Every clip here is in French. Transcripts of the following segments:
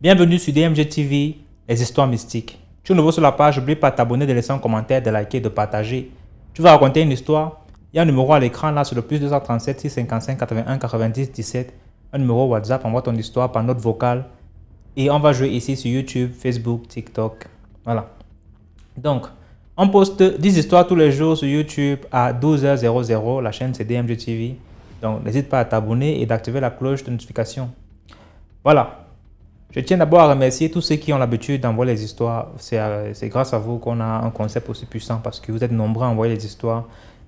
Bienvenue sur DMG TV, les histoires mystiques. Tu es nouveau sur la page, n'oublie pas de t'abonner, de laisser un commentaire, de liker, de partager. Tu vas raconter une histoire. Il y a un numéro à l'écran là sur le plus 237 655 81 90 17. Un numéro WhatsApp, envoie ton histoire par note vocale. Et on va jouer ici sur YouTube, Facebook, TikTok. Voilà. Donc, on poste 10 histoires tous les jours sur YouTube à 12h00. La chaîne c'est DMG TV. Donc, n'hésite pas à t'abonner et d'activer la cloche de notification. Voilà. Je tiens d'abord à remercier tous ceux qui ont l'habitude d'envoyer les histoires. C'est grâce à vous qu'on a un concept aussi puissant parce que vous êtes nombreux à envoyer les histoires.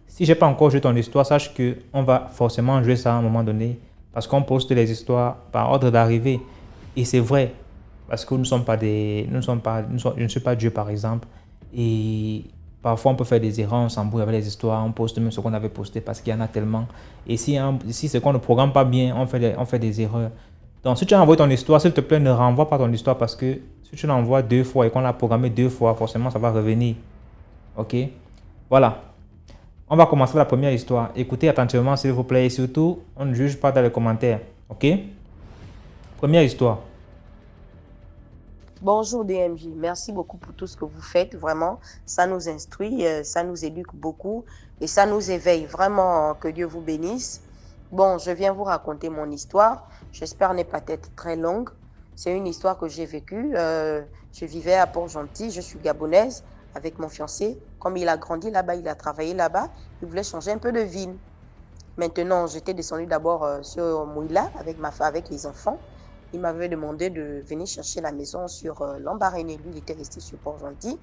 Si je n'ai pas encore joué ton histoire, sache qu'on va forcément jouer ça à un moment donné parce qu'on poste les histoires par ordre d'arrivée. Et c'est vrai parce que je ne suis pas Dieu par exemple. Et parfois on peut faire des erreurs, on s'embrouille avec les histoires, on poste même ce qu'on avait posté parce qu'il y en a tellement. Et si c'est qu'on ne programme pas bien, on fait des erreurs. Donc, si tu as envoyé ton histoire, s'il te plaît, ne renvoie pas ton histoire parce que si tu l'envoies 2 fois et qu'on l'a programmé 2 fois, forcément, ça va revenir. Ok? Voilà. On va commencer la première histoire. Écoutez attentivement, s'il vous plaît. Et surtout, on ne juge pas dans les commentaires. Ok? Première histoire. Bonjour DMJ, merci beaucoup pour tout ce que vous faites. Vraiment, ça nous instruit, ça nous éduque beaucoup et ça nous éveille. Vraiment, que Dieu vous bénisse. Bon, je viens vous raconter mon histoire. J'espère ne pas être très longue. C'est une histoire que j'ai vécue. Je vivais à Port-Gentil, je suis gabonaise avec mon fiancé. Comme il a grandi là-bas, il a travaillé là-bas, il voulait changer un peu de ville. Maintenant, j'étais descendue d'abord sur Mouila avec les enfants. Il m'avait demandé de venir chercher la maison sur Lambaréné. Lui, il était resté sur Port-Gentil.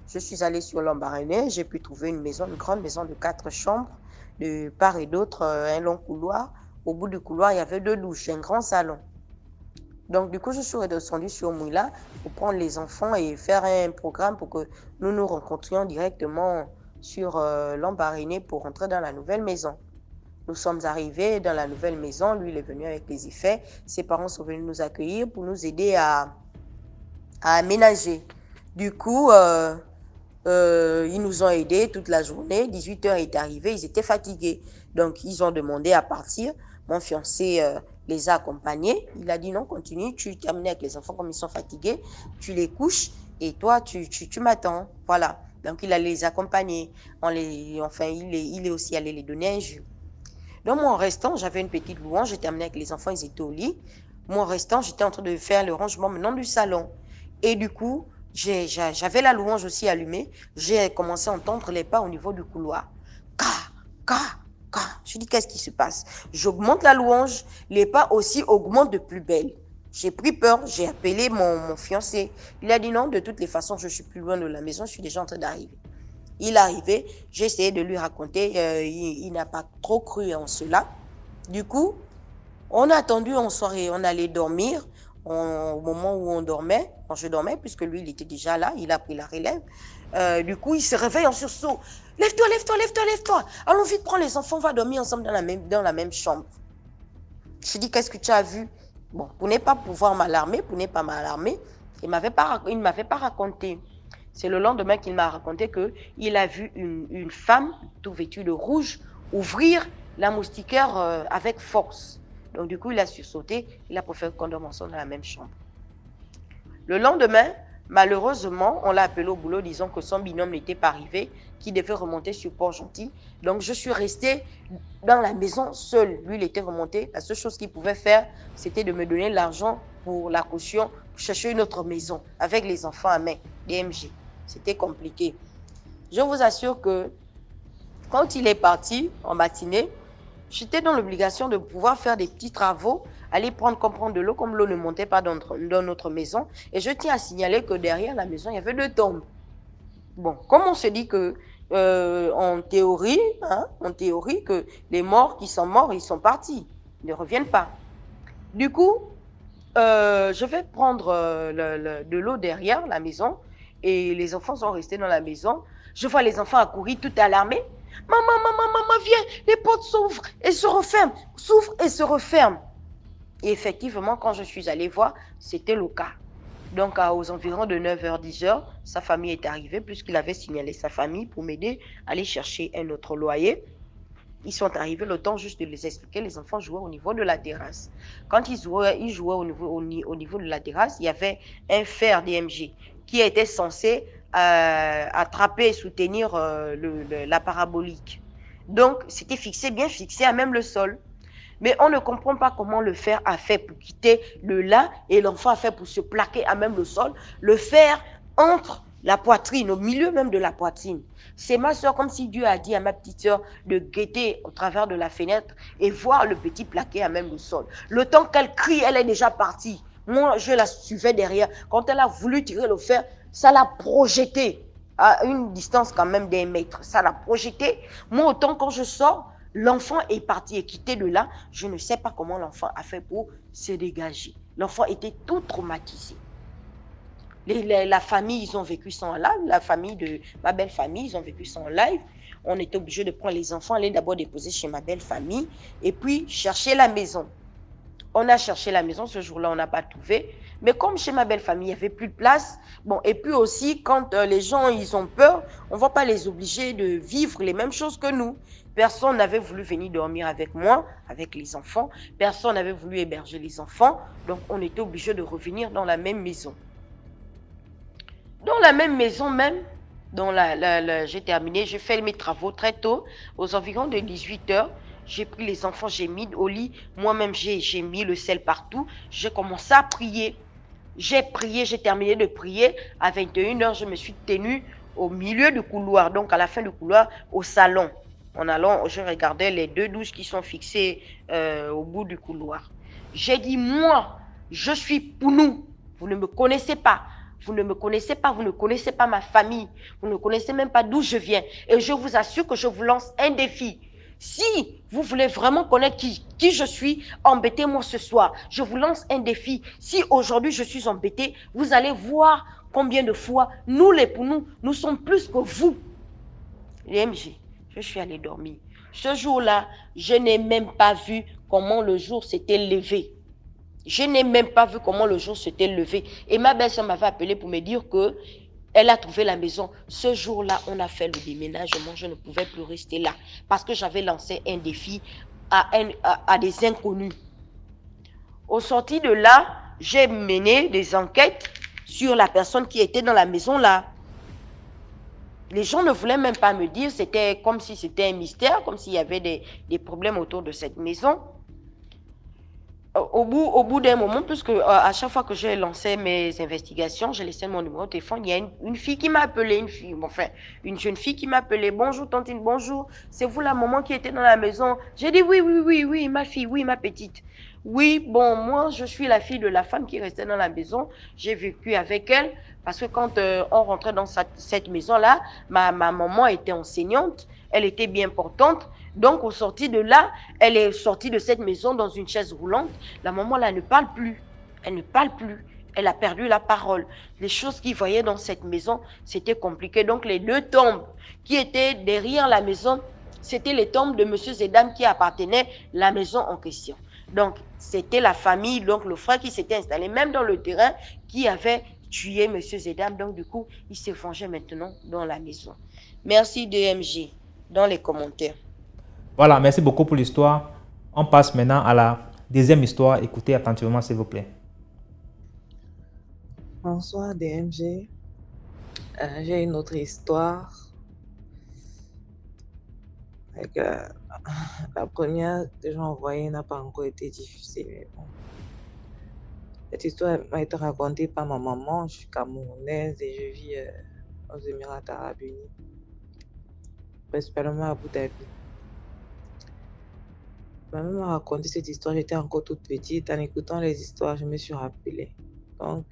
Je suis allée sur Lambaréné. J'ai pu trouver une grande maison de 4 chambres, de part et d'autre, un long couloir. Au bout du couloir, il y avait 2 douches, un grand salon. Donc, du coup, je suis redescendue sur Mouila pour prendre les enfants et faire un programme pour que nous nous rencontrions directement sur Lambaréné pour rentrer dans la nouvelle maison. Nous sommes arrivés dans la nouvelle maison. Lui, il est venu avec les effets. Ses parents sont venus nous accueillir pour nous aider à aménager. Du coup, ils nous ont aidés toute la journée. 18h est arrivé, ils étaient fatigués. Donc, ils ont demandé à partir. Mon fiancé les a accompagnés. Il a dit non, continue, tu t'es amené avec les enfants comme ils sont fatigués. Tu les couches et toi, tu m'attends. Voilà. Donc, il allait les accompagner. Il est aussi allé les donner un jus. Dans mon restant, j'avais une petite louange. J'étais amenée avec les enfants, ils étaient au lit. Mon restant, j'étais en train de faire le rangement maintenant du salon. Et du coup, j'avais la louange aussi allumée. J'ai commencé à entendre les pas au niveau du couloir. Ka, ka, ka. Je dis, qu'est-ce qui se passe? J'augmente la louange. Les pas aussi augmentent de plus belle. J'ai pris peur. J'ai appelé mon fiancé. Il a dit non, de toutes les façons, je suis plus loin de la maison. Je suis déjà en train d'arriver. Il est arrivé, j'ai essayé de lui raconter, il n'a pas trop cru en cela. Du coup, on a attendu en soirée, on allait dormir. Au moment où on dormait, quand je dormais, puisque lui, il était déjà là, il a pris la relève. Du coup, il se réveille en sursaut. Lève-toi, lève-toi, lève-toi, lève-toi. Allons vite prendre les enfants, on va dormir ensemble dans la même chambre. Je dis, qu'est-ce que tu as vu? Bon, pour ne pas pouvoir m'alarmer, il ne m'avait pas raconté. C'est le lendemain qu'il m'a raconté qu'il a vu une femme, tout vêtue de rouge, ouvrir la moustiquaire avec force. Donc, du coup, il a sursauté. Il a préféré qu'on dorme ensemble dans la même chambre. Le lendemain, malheureusement, on l'a appelé au boulot disant que son binôme n'était pas arrivé, qu'il devait remonter sur Port-Gentil. Donc, je suis restée dans la maison seule. Lui, il était remonté. La seule chose qu'il pouvait faire, c'était de me donner l'argent pour la caution, pour chercher une autre maison avec les enfants à main, DMG. C'était compliqué. Je vous assure que quand il est parti en matinée, j'étais dans l'obligation de pouvoir faire des petits travaux, aller comprendre de l'eau, comme l'eau ne montait pas dans notre maison. Et je tiens à signaler que derrière la maison, il y avait 2 tombes. Bon, comme on se dit que, en théorie, que les morts qui sont morts, ils sont partis, ils ne reviennent pas. Du coup, je vais prendre de l'eau derrière la maison. Et les enfants sont restés dans la maison. Je vois les enfants accourir tout alarmés. Maman, viens, les portes s'ouvrent et se referment. S'ouvrent et se referment. Et effectivement, quand je suis allée voir, c'était le cas. Donc, aux environs de 9h, 10h, sa famille est arrivée puisqu'il avait signalé sa famille pour m'aider à aller chercher un autre loyer. Ils sont arrivés le temps juste de les expliquer. Les enfants jouaient au niveau de la terrasse. Quand ils jouaient au niveau de la terrasse, il y avait un fer DMG qui était censé attraper et soutenir la parabolique. Donc, c'était fixé, bien fixé à même le sol. Mais on ne comprend pas comment le fer a fait pour quitter le là et l'enfant a fait pour se plaquer à même le sol. Le fer entre la poitrine, au milieu même de la poitrine. C'est ma soeur, comme si Dieu a dit à ma petite soeur de guetter au travers de la fenêtre et voir le petit plaqué à même le sol. Le temps qu'elle crie, elle est déjà partie. Moi, je la suivais derrière. Quand elle a voulu tirer le fer, ça l'a projeté à une distance quand même d'1 mètre. Ça l'a projeté. Moi, autant quand je sors, l'enfant est parti et quitté de là. Je ne sais pas comment l'enfant a fait pour se dégager. L'enfant était tout traumatisé. La famille, ils ont vécu ça en live. La famille de ma belle famille, ils ont vécu ça en live. On était obligé de prendre les enfants, aller d'abord déposer chez ma belle famille et puis chercher la maison. On a cherché la maison, ce jour-là, on n'a pas trouvé. Mais comme chez ma belle famille, il n'y avait plus de place. Bon, et puis aussi, quand les gens, ils ont peur, on ne va pas les obliger de vivre les mêmes choses que nous. Personne n'avait voulu venir dormir avec moi, avec les enfants. Personne n'avait voulu héberger les enfants. Donc, on était obligé de revenir dans la même maison. Dans la même maison même, j'ai terminé, j'ai fait mes travaux très tôt, aux environs de 18 heures. J'ai pris les enfants, j'ai mis au lit. Moi-même, j'ai mis le sel partout. J'ai commencé à prier. J'ai prié, j'ai terminé de prier. À 21 heures, je me suis tenue au milieu du couloir, donc à la fin du couloir, au salon. En allant, je regardais les 2 douches qui sont fixées au bout du couloir. J'ai dit, moi, je suis pour nous. Vous ne me connaissez pas. Vous ne me connaissez pas, vous ne connaissez pas ma famille. Vous ne connaissez même pas d'où je viens. Et je vous assure que je vous lance un défi. Si vous voulez vraiment connaître qui je suis, embêtez-moi ce soir. Je vous lance un défi. Si aujourd'hui je suis embêtée, vous allez voir combien de fois nous les pour nous sommes plus que vous. Les MG, je suis allée dormir. Ce jour-là, je n'ai même pas vu comment le jour s'était levé. Je n'ai même pas vu comment le jour s'était levé. Et ma belle-sœur m'avait appelé pour me dire que elle a trouvé la maison. Ce jour-là, on a fait le déménagement. Je ne pouvais plus rester là parce que j'avais lancé un défi à des inconnus. Au sorti de là, j'ai mené des enquêtes sur la personne qui était dans la maison là. Les gens ne voulaient même pas me dire. C'était comme si c'était un mystère, comme s'il y avait des problèmes autour de cette maison. Au bout d'un moment, puisque à chaque fois que j'ai lancé mes investigations, j'ai laissé mon numéro de téléphone, il y a une fille qui m'a appelé, une jeune fille qui m'a appelé. Bonjour Tantine, bonjour, c'est vous la maman qui était dans la maison? J'ai dit oui, ma fille, oui, ma petite. Oui, bon, moi, je suis la fille de la femme qui restait dans la maison. J'ai vécu avec elle parce que quand on rentrait dans cette maison-là, ma maman était enseignante, elle était bien portante. Donc, au sorti de là, elle est sortie de cette maison dans une chaise roulante. La maman, là, ne parle plus. Elle ne parle plus. Elle a perdu la parole. Les choses qu'il voyait dans cette maison, c'était compliqué. Donc, les 2 tombes qui étaient derrière la maison, c'était les tombes de monsieur et dame qui appartenaient à la maison en question. Donc, c'était la famille, donc le frère qui s'était installé même dans le terrain, qui avait tué monsieur et dame. Donc, du coup, il se vengeait maintenant dans la maison. Merci DMG dans les commentaires. Voilà, merci beaucoup pour l'histoire. On passe maintenant à la deuxième histoire. Écoutez attentivement, s'il vous plaît. Bonsoir DMG. J'ai une autre histoire. La première que j'ai envoyée n'a pas encore été diffusée. Mais bon. Cette histoire m'a été racontée par ma maman. Je suis camerounaise et je vis aux Émirats arabes unis, principalement à Abu Dhabi. Ma maman m'a raconté cette histoire, j'étais encore toute petite. En écoutant les histoires, je me suis rappelée. Donc,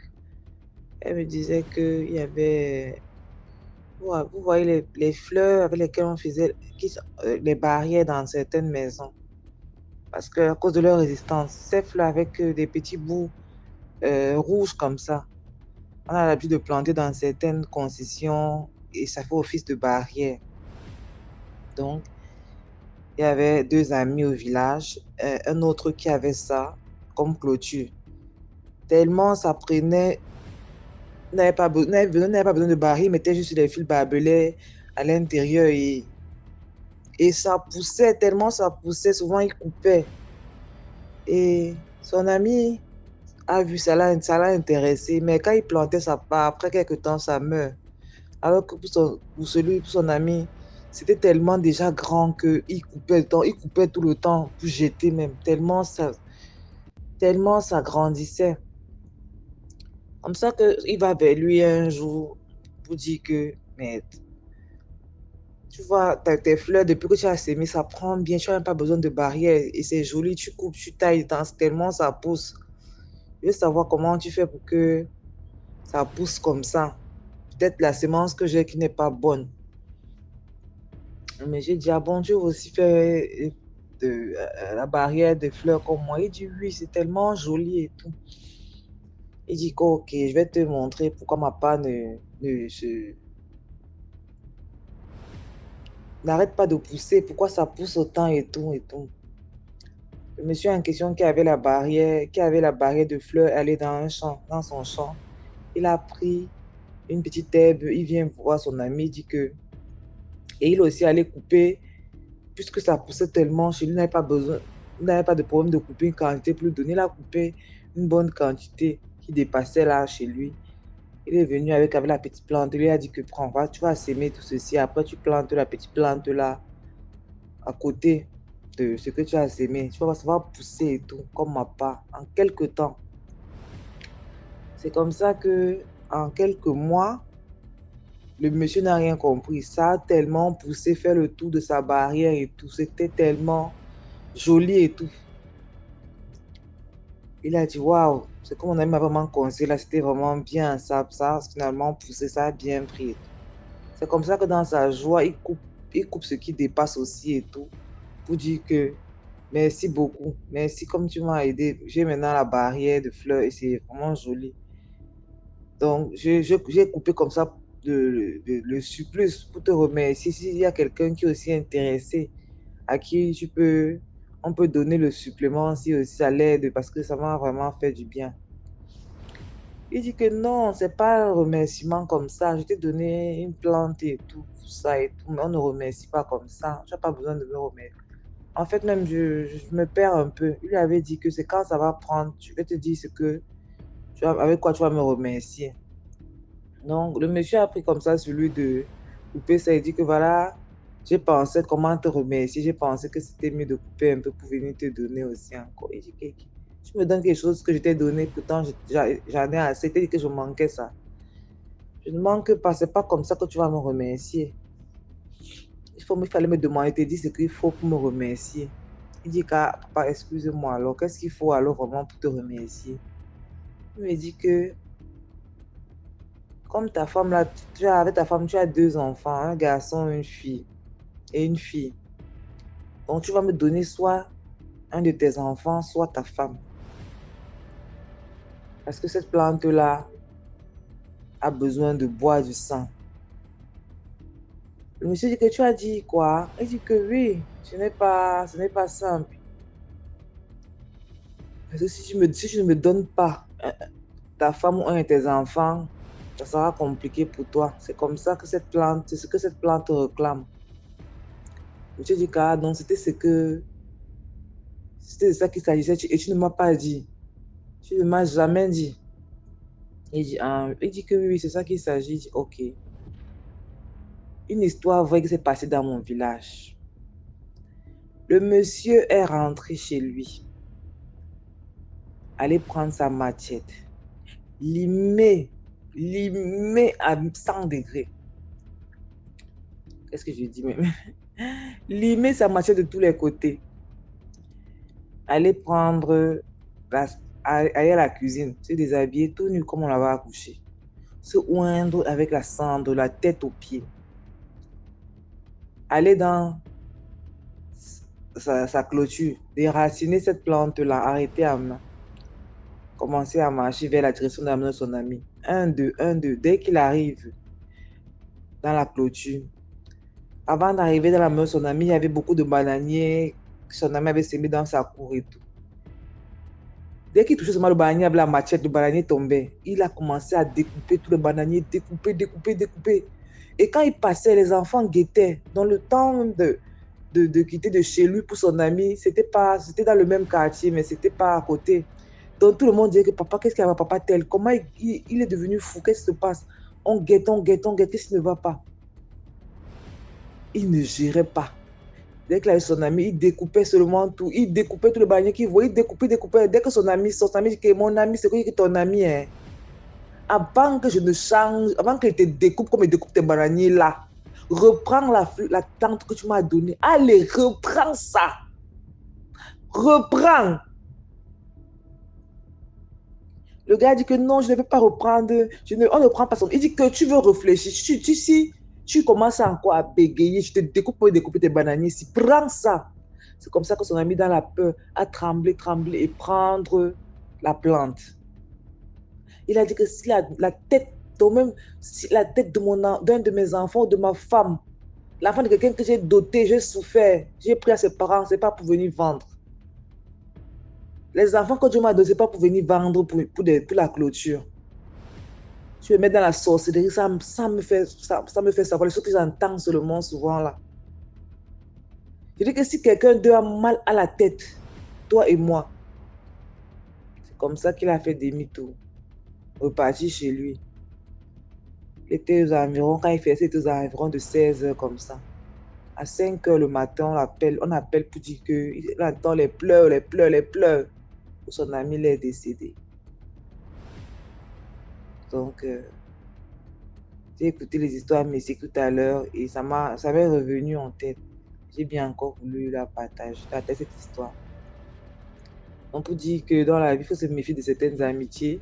elle me disait qu'il y avait... Vous voyez les fleurs avec lesquelles on faisait les barrières dans certaines maisons. Parce qu'à cause de leur résistance, ces fleurs avec des petits bouts rouges comme ça, on a l'habitude de planter dans certaines concessions et ça fait office de barrière. Donc, il y avait 2 amis au village, un autre qui avait ça comme clôture. Tellement ça prenait, n'avait pas besoin de baril, mettait juste les fils barbelés à l'intérieur et Et ça poussait, tellement ça poussait, souvent il coupait. Et son ami a vu, ça l'a intéressé, mais quand il plantait sa part, après quelques temps, ça meurt. Alors que pour son ami, c'était tellement déjà grand qu'il coupait il coupait tout le temps pour jeter même, tellement ça grandissait. Comme ça qu'il va vers lui un jour pour dire que, mais tu vois, tes fleurs, depuis que tu as sémé, ça prend bien, tu n'as même pas besoin de barrière et c'est joli, tu coupes, tu tailles, tellement ça pousse. Je veux savoir comment tu fais pour que ça pousse comme ça. Peut-être la semence que j'ai qui n'est pas bonne. Mais j'ai dit, ah bon, tu veux aussi faire la barrière des fleurs comme moi. Il dit, oui, c'est tellement joli et tout. Il dit, ok, je vais te montrer pourquoi ma part n'arrête pas de pousser, pourquoi ça pousse autant et tout et tout. Le monsieur en question qui avait la barrière de fleurs, allait dans son champ. Il a pris une petite herbe, il vient voir son ami, il dit que... Et il aussi allait couper, puisque ça poussait tellement, chez lui, il n'avait pas de problème de couper une quantité plus donnée. Il a coupé une bonne quantité qui dépassait là chez lui. Il est venu avec la petite plante, il lui a dit que prends, tu vas s'aimer tout ceci, après tu plantes la petite plante là, à côté de ce que tu as semé. Tu vois, ça va pousser et tout, comme ma part, en quelques temps. C'est comme ça que, en quelques mois, le monsieur n'a rien compris. Ça a tellement poussé, fait le tour de sa barrière et tout. C'était tellement joli et tout. Il a dit, waouh, ce que mon ami m'a vraiment conseillé là, c'était vraiment bien. Ça a finalement poussé, ça a bien pris. C'est comme ça que dans sa joie, il coupe ce qui dépasse aussi et tout. Pour dire que merci beaucoup. Merci comme tu m'as aidé. J'ai maintenant la barrière de fleurs et c'est vraiment joli. Donc, j'ai coupé comme ça le surplus pour te remercier. S'il y a quelqu'un qui est aussi intéressé, à qui on peut donner le supplément si aussi ça l'aide parce que ça m'a vraiment fait du bien. Il dit que non, c'est pas un remerciement comme ça. Je t'ai donné une plante et tout ça et tout, mais on ne remercie pas comme ça. Tu n'as pas besoin de me remercier. En fait, même, je me perds un peu. Il lui avait dit que c'est quand ça va prendre, je vais te dire avec quoi tu vas me remercier. Donc, le monsieur a pris comme ça celui de couper ça. Il dit que voilà, j'ai pensé comment te remercier. J'ai pensé que c'était mieux de couper un peu pour venir te donner aussi encore. Il dit que tu me donnes quelque chose que je t'ai donné, pourtant j'en ai assez. Il dit que je manquais ça. Je ne manque pas, c'est pas comme ça que tu vas me remercier. Il fallait me demander, te dire ce qu'il faut pour me remercier. Il dit que, papa, excuse-moi alors, qu'est-ce qu'il faut alors vraiment pour te remercier? Il me dit que, comme ta femme là, avec ta femme, tu as 2 enfants, un garçon, une fille et une fille. Donc tu vas me donner soit un de tes enfants, soit ta femme. Parce que cette plante-là a besoin de boire du sang. Le monsieur dit que tu as dit quoi? Il dit que oui, ce n'est pas simple. Parce que si tu ne me donnes pas ta femme ou un de tes enfants, ça sera compliqué pour toi. C'est comme ça que c'est ce que cette plante réclame. Le monsieur dit que ah, donc c'était de ça qu'il s'agissait et tu ne m'as pas dit. Tu ne m'as jamais dit. Il dit que oui, c'est ça qu'il s'agit. Il dit ok. Une histoire vraie qui s'est passée dans mon village. Le monsieur est rentré chez lui. Allait prendre sa machette. Limer à 100 degrés. Qu'est-ce que je dis même? Limer sa machette de tous les côtés. Aller aller à la cuisine, se déshabiller tout nu comme on l'avait accouché. Se oindre avec la cendre, la tête aux pieds. Aller dans sa clôture, déraciner cette plante-là, arrêter à main. Commencer à marcher vers la direction de la maison de son ami. 1, 2, 1, 2. Dès qu'il arrive dans la clôture, avant d'arriver dans la maison de son ami, il y avait beaucoup de bananiers que son ami avait semé dans sa cour et tout. Dès qu'il touchait seulement le bananier avec la machette, le bananier tombait. Il a commencé à découper tous les bananiers, découper. Et quand il passait, les enfants guettaient. Dans le temps de quitter de chez lui pour son ami. C'était dans le même quartier, mais c'était pas à côté. Donc tout le monde disait que papa, qu'est-ce qu'il y a, papa tel? Comment il est devenu fou? Qu'est-ce qui se passe? On guette, qu'est-ce qui ne va pas? Il ne gérait pas. Dès qu'il avait son ami, il découpait seulement tout. Il découpait tout le bananier qu'il voyait. Il découpait. Dès que son ami dit que mon ami, c'est quoi que ton ami est? Avant que je ne change, avant qu'il te découpe comme il découpe tes bananiers là, reprends la tente que tu m'as donnée. Allez, reprends ça. Reprends. Le gars dit que non, je ne vais pas reprendre. On ne prend pas son. Il dit que tu veux réfléchir. Tu commences encore à bégayer. Je te découpe pour découper tes bananiers. Si, prends ça. C'est comme ça que son ami, dans la peur, a tremblé et prendre la plante. Il a dit que si la tête, même si la tête d'un de mes enfants ou de ma femme, l'enfant de quelqu'un que j'ai doté, j'ai souffert, j'ai pris à ses parents, c'est pas pour venir vendre. Les enfants que Dieu m'a donnés, c'est pas pour venir vendre pour la clôture. Tu me mets dans la sorcellerie, ça me fait savoir les choses que j'entends seulement souvent là. Je dis que si quelqu'un d'eux a mal à la tête, toi et moi, c'est comme ça qu'il a fait demi-tour. Reparti chez lui. Il était aux environs, quand il faisait, c'était aux environs de 16 heures comme ça. À 5 heures le matin, on appelle pour dire qu'il entend les pleurs. Son ami est décédé. Donc, j'ai écouté les histoires Messi tout à l'heure et ça m'est revenu en tête. J'ai bien encore voulu la partager cette histoire. On peut dire que dans la vie, il faut se méfier de certaines amitiés.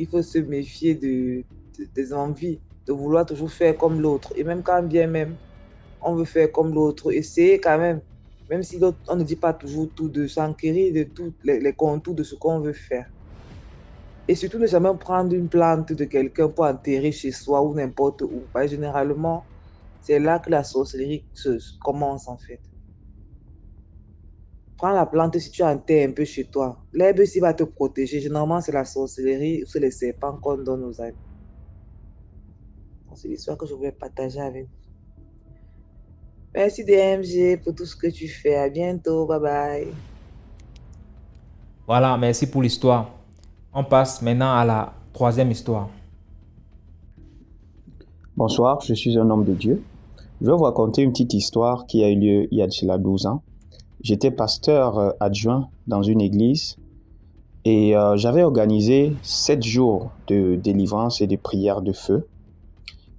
Il faut se méfier des envies, de vouloir toujours faire comme l'autre. Et même quand bien même, on veut faire comme l'autre, essayer quand même si on ne dit pas toujours tout, de s'enquérir de tous les contours de ce qu'on veut faire. Et surtout, ne jamais prendre une plante de quelqu'un pour enterrer chez soi ou n'importe où. Parce que généralement, c'est là que la sorcellerie commence en fait. Prends la plante si tu enterres un peu chez toi. L'herbe ici va te protéger. Généralement, c'est la sorcellerie ou c'est les serpents qu'on donne aux amis. C'est l'histoire que je voulais partager avec vous. Merci DMG pour tout ce que tu fais. À bientôt. Bye bye. Voilà, merci pour l'histoire. On passe maintenant à la troisième histoire. Bonsoir, je suis un homme de Dieu. Je vais vous raconter une petite histoire qui a eu lieu il y a de cela 12 ans. J'étais pasteur adjoint dans une église et j'avais organisé 7 jours de délivrance et de prière de feu.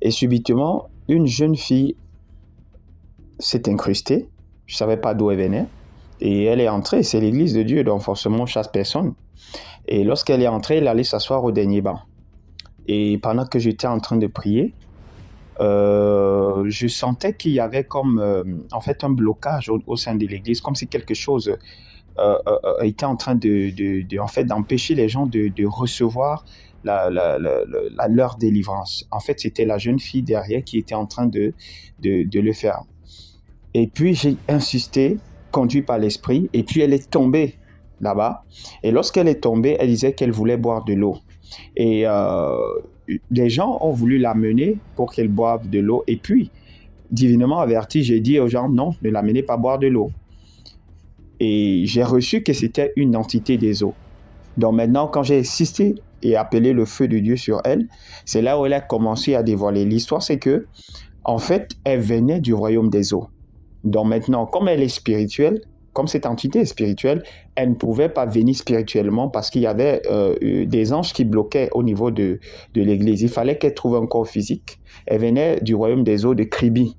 Et subitement, une jeune fille s'est incrustée. Je ne savais pas d'où elle venait. Et elle est entrée. C'est l'église de Dieu, donc forcément, on chasse personne. Et lorsqu'elle est entrée, elle allait s'asseoir au dernier banc. Et pendant que j'étais en train de prier, je sentais qu'il y avait comme en fait un blocage au sein de l'église, comme si quelque chose était en train en fait, d'empêcher les gens de recevoir leur délivrance. En fait, c'était la jeune fille derrière qui était en train de le faire. Et puis, j'ai insisté, conduit par l'esprit, et puis elle est tombée là-bas. Et lorsqu'elle est tombée, elle disait qu'elle voulait boire de l'eau. Et les gens ont voulu l'amener pour qu'elle boive de l'eau. Et puis, divinement averti, j'ai dit aux gens, non, ne l'amenez pas boire de l'eau. Et j'ai reçu que c'était une entité des eaux. Donc maintenant, quand j'ai insisté et appelé le feu de Dieu sur elle, c'est là où elle a commencé à dévoiler. L'histoire, c'est que, en fait, elle venait du royaume des eaux. Donc maintenant, comme elle est spirituelle, comme cette entité est spirituelle, elle ne pouvait pas venir spirituellement parce qu'il y avait des anges qui bloquaient au niveau de l'église. Il fallait qu'elle trouve un corps physique. Elle venait du royaume des eaux de Kribi.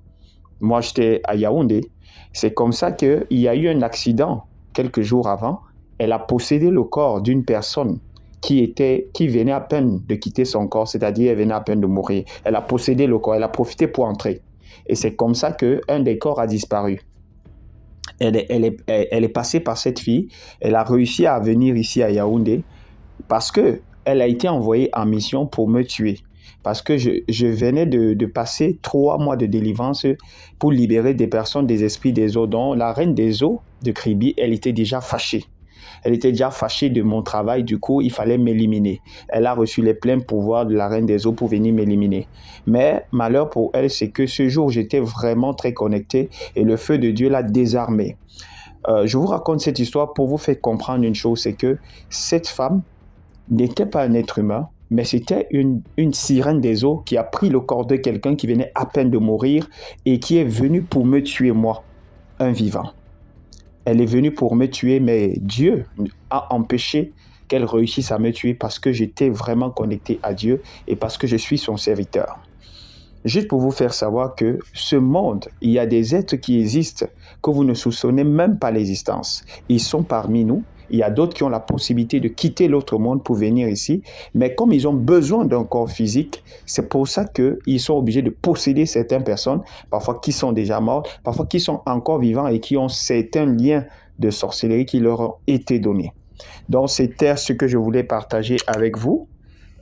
Moi, j'étais à Yaoundé. C'est comme ça qu'il y a eu un accident quelques jours avant. Elle a possédé le corps d'une personne qui venait à peine de quitter son corps, c'est-à-dire elle venait à peine de mourir. Elle a possédé le corps, elle a profité pour entrer. Et c'est comme ça qu'un des corps a disparu. Elle est passée par cette fille. Elle a réussi à venir ici à Yaoundé parce qu'elle a été envoyée en mission pour me tuer. Parce que je venais de passer 3 mois de délivrance pour libérer des personnes des esprits des eaux, dont la reine des eaux de Kribi, elle était déjà fâchée. Elle était déjà fâchée de mon travail, du coup, il fallait m'éliminer. Elle a reçu les pleins pouvoirs de la Reine des Eaux pour venir m'éliminer. Mais malheur pour elle, c'est que ce jour, j'étais vraiment très connecté et le feu de Dieu l'a désarmé. Je vous raconte cette histoire pour vous faire comprendre une chose, c'est que cette femme n'était pas un être humain, mais c'était une sirène des eaux qui a pris le corps de quelqu'un qui venait à peine de mourir et qui est venu pour me tuer, moi, un vivant. Elle est venue pour me tuer, mais Dieu a empêché qu'elle réussisse à me tuer parce que j'étais vraiment connecté à Dieu et parce que je suis son serviteur. Juste pour vous faire savoir que ce monde, il y a des êtres qui existent que vous ne soupçonnez même pas l'existence. Ils sont parmi nous. Il y a d'autres qui ont la possibilité de quitter l'autre monde pour venir ici. Mais comme ils ont besoin d'un corps physique, c'est pour ça qu'ils sont obligés de posséder certaines personnes, parfois qui sont déjà mortes, parfois qui sont encore vivants et qui ont certains liens de sorcellerie qui leur ont été donnés. Donc, c'était ce que je voulais partager avec vous.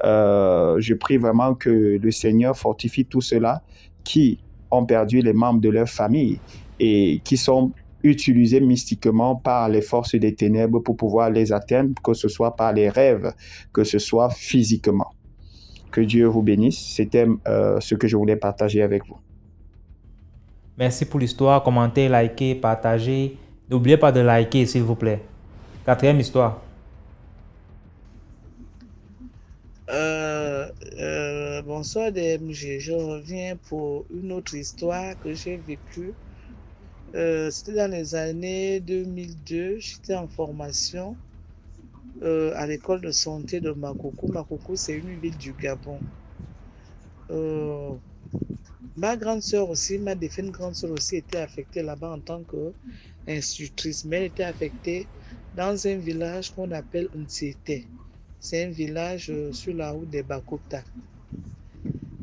Je prie vraiment que le Seigneur fortifie tous ceux-là qui ont perdu les membres de leur famille et qui sont utilisés mystiquement par les forces des ténèbres pour pouvoir les atteindre, que ce soit par les rêves, que ce soit physiquement. Que Dieu vous bénisse. C'était ce que je voulais partager avec vous. Merci pour l'histoire. Commentez, likez, partagez. N'oubliez pas de liker, s'il vous plaît. 4e histoire. Bonsoir DMG, je reviens pour une autre histoire que j'ai vécue. C'était dans les années 2002, j'étais en formation à l'école de santé de Makoko. Makoko, c'est une ville du Gabon. Ma grande sœur aussi, ma défunte grande sœur aussi était affectée là-bas en tant qu'instructrice, mais elle était affectée dans un village qu'on appelle Ntsete. C'est un village sur la route des Bakota.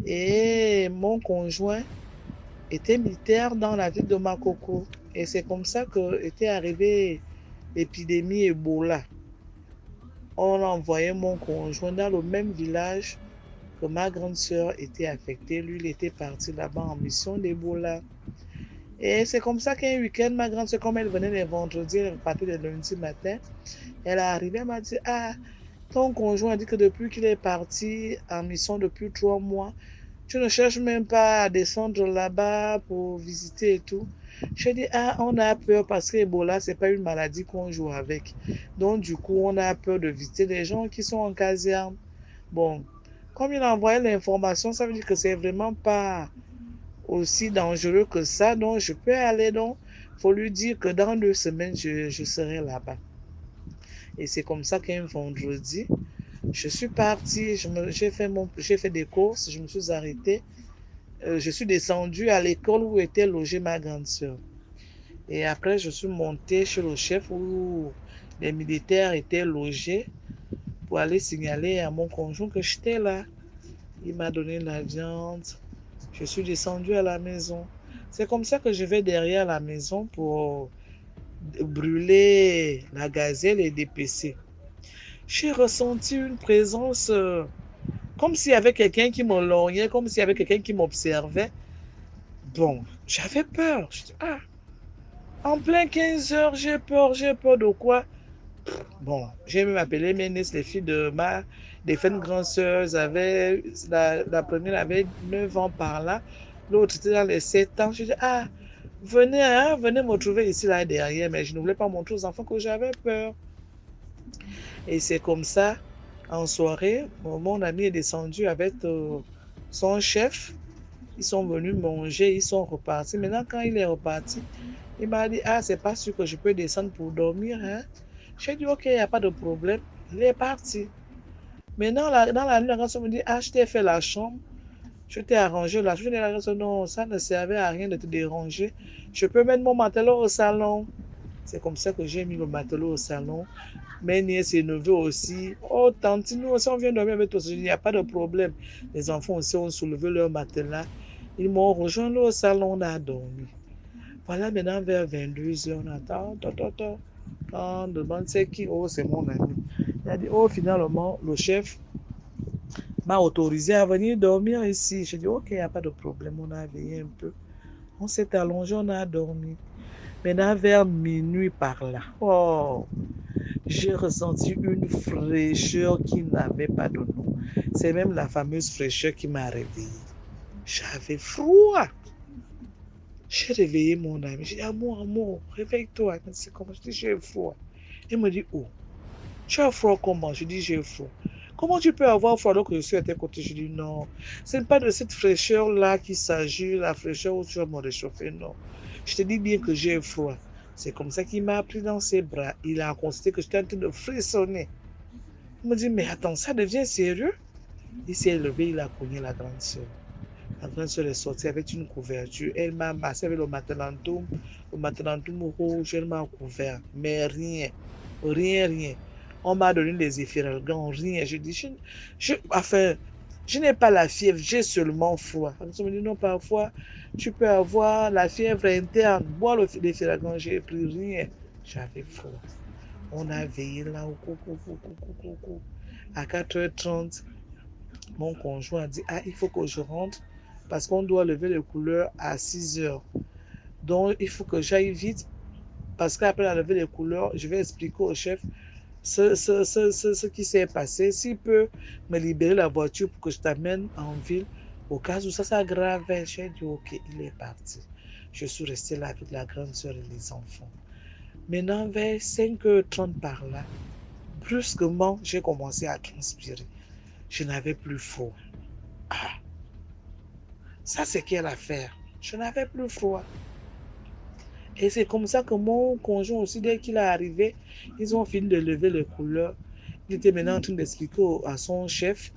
Et mon conjoint était militaire dans la ville de Makoko. Et c'est comme ça qu'était arrivée l'épidémie Ebola. On a envoyé mon conjoint dans le même village que ma grande sœur était affectée. Lui, il était parti là-bas en mission d'Ebola. Et c'est comme ça qu'un week-end, ma grande sœur, comme elle venait les vendredis, elle partait le lundi matin, elle est arrivée, elle m'a dit, ah, ton conjoint a dit que depuis qu'il est parti en mission depuis 3 mois, tu ne cherches même pas à descendre là-bas pour visiter et tout. Je dis, ah, on a peur parce que Ebola, ce n'est pas une maladie qu'on joue avec. Donc, du coup, on a peur de visiter les gens qui sont en caserne. Bon, comme il a envoyé l'information, ça veut dire que c'est vraiment pas aussi dangereux que ça. Donc, je peux aller. Donc, il faut lui dire que dans 2 semaines, je serai là-bas. Et c'est comme ça qu'un vendredi, je suis partie, j'ai fait des courses, je me suis arrêtée. Je suis descendue à l'école où était logée ma grande sœur. Et après, je suis montée chez le chef où les militaires étaient logés pour aller signaler à mon conjoint que j'étais là. Il m'a donné la viande. Je suis descendue à la maison. C'est comme ça que je vais derrière la maison pour brûler la gazelle et dépecer. J'ai ressenti une présence comme s'il y avait quelqu'un qui me lorgnait, comme s'il y avait quelqu'un qui m'observait. Bon, j'avais peur. Je dis, ah, en plein 15 heures, j'ai peur de quoi? Bon, j'ai même appelé mes nièces, les filles de ma défunte grande sœur. La première avait 9 ans par là, l'autre était dans les 7 ans. Je dis, ah, venez me trouver ici, là, derrière. Mais je ne voulais pas montrer aux enfants que j'avais peur. Et c'est comme ça, en soirée, mon ami est descendu avec son chef. Ils sont venus manger, ils sont repartis. Maintenant, quand il est reparti, il m'a dit, ah, c'est pas sûr que je peux descendre pour dormir. Hein? J'ai dit, ok, il n'y a pas de problème. Il est parti. Maintenant, dans la nuit, la grande me dit, ah, je t'ai fait la chambre. Je t'ai arrangé la chambre. La grande non, ça ne servait à rien de te déranger. Je peux mettre mon matelot au salon. C'est comme ça que j'ai mis le matelot au salon. Mes nièces et neveux aussi. Oh, tante, nous aussi, on vient dormir avec toi. Il n'y a pas de problème. Les enfants aussi ont soulevé leur matelas. Ils m'ont rejoint là au salon, on a dormi. Voilà, maintenant, vers 22h, on attend. Quand on demande c'est qui, oh, c'est mon ami. Il a dit, oh, finalement, le chef m'a autorisé à venir dormir ici. J'ai dit, ok, il n'y a pas de problème. On a veillé un peu. On s'est allongé, on a dormi. Maintenant, vers minuit par là. Oh, j'ai ressenti une fraîcheur qui n'avait pas de nom. C'est même la fameuse fraîcheur qui m'a réveillée. J'avais froid. J'ai réveillé mon ami. J'ai dit, amour, réveille-toi. C'est comment? Je dis, j'ai froid. Il me dit, oh, tu as froid comment? Je dis, j'ai froid. Comment tu peux avoir froid alors que je suis à tes côtés? Je dis, non, ce n'est pas de cette fraîcheur-là qu'il s'agit, la fraîcheur où tu vas me réchauffer, non. Je te dis bien que j'ai froid. C'est comme ça qu'il m'a pris dans ses bras. Il a constaté que j'étais en train de frissonner. Il me dit, mais attends, ça devient sérieux? Il s'est levé, il a cogné la grande sœur. La grande sœur est sortie avec une couverture. Elle m'a massé avec le matelantum rouge, elle m'a couvert. Mais rien, rien. On m'a donné des effiralgans, rien. Je dis, je n'ai pas la fièvre, j'ai seulement froid. On me dit, non, parfois, tu peux avoir la fièvre interne. Bois l'effiralgan, j'ai pris rien. J'avais froid. On a veillé là, à 4h30. Mon conjoint a dit, ah, il faut que je rentre parce qu'on doit lever les couleurs à 6h. Donc, il faut que j'aille vite parce qu'après la levée des couleurs, je vais expliquer au chef ce qui s'est passé. S'il peut me libérer la voiture pour que je t'amène en ville, au cas où ça s'aggravait, j'ai dit, ok, il est parti. Je suis restée là avec la grande soeur et les enfants. Maintenant, vers 5h30 par là, brusquement, j'ai commencé à transpirer. Je n'avais plus froid. Ah, ça c'est quelle affaire? Je n'avais plus froid. Et c'est comme ça que mon conjoint aussi, dès qu'il est arrivé, ils ont fini de lever les couleurs. Il était maintenant en train d'expliquer à son chef,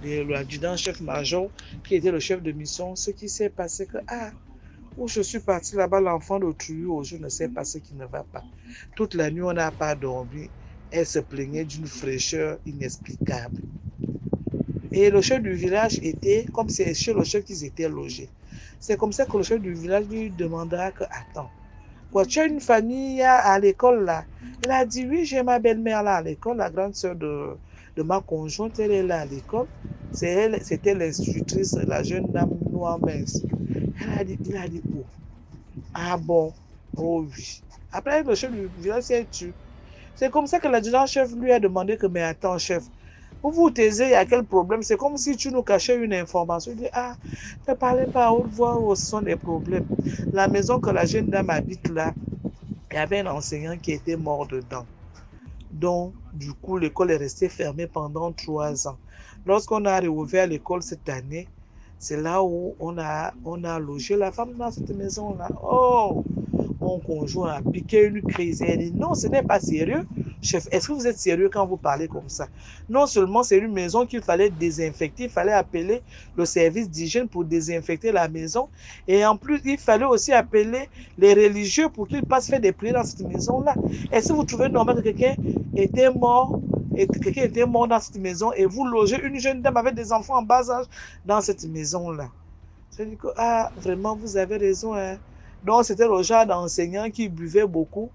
l'adjudant-chef-major, qui était le chef de mission, ce qui s'est passé que, où je suis partie là-bas, l'enfant de Tuyau, je ne sais pas ce qui ne va pas. Toute la nuit, on n'a pas dormi. Elle se plaignait d'une fraîcheur inexplicable. Et le chef du village était, comme c'est chez le chef qu'ils étaient logés. C'est comme ça que le chef du village lui demandera que, attends, quoi, tu as une famille à l'école là? Il a dit, oui, j'ai ma belle-mère là à l'école, la grande sœur de ma conjointe, elle est là à l'école. C'était l'institutrice, la jeune dame noire mince. Il a dit, oh, ah bon, oh oui. Après, le chef du village s'est tué. C'est comme ça que l'adjudant-chef lui a demandé que, mais attends, chef, vous vous taisez, il y a quel problème? C'est comme si tu nous cachais une information. Il dit, ne parlez pas à haute voix, ce sont des problèmes. La maison que la jeune dame habite là, il y avait un enseignant qui était mort dedans. Donc, du coup, l'école est restée fermée pendant 3 ans. Lorsqu'on a réouvert l'école cette année, c'est là où on a logé la femme dans cette maison-là. Oh, mon conjoint a piqué une crise. Elle dit, non, ce n'est pas sérieux. Chef, est-ce que vous êtes sérieux quand vous parlez comme ça? Non seulement c'est une maison qu'il fallait désinfecter, il fallait appeler le service d'hygiène pour désinfecter la maison. Et en plus, il fallait aussi appeler les religieux pour qu'ils passent faire des prières dans cette maison-là. Est-ce que vous trouvez normal que quelqu'un était mort dans cette maison et vous logez une jeune dame avec des enfants en bas âge dans cette maison-là? Je dis que, vraiment, vous avez raison, hein. Donc, c'était le genre d'enseignant qui buvait beaucoup.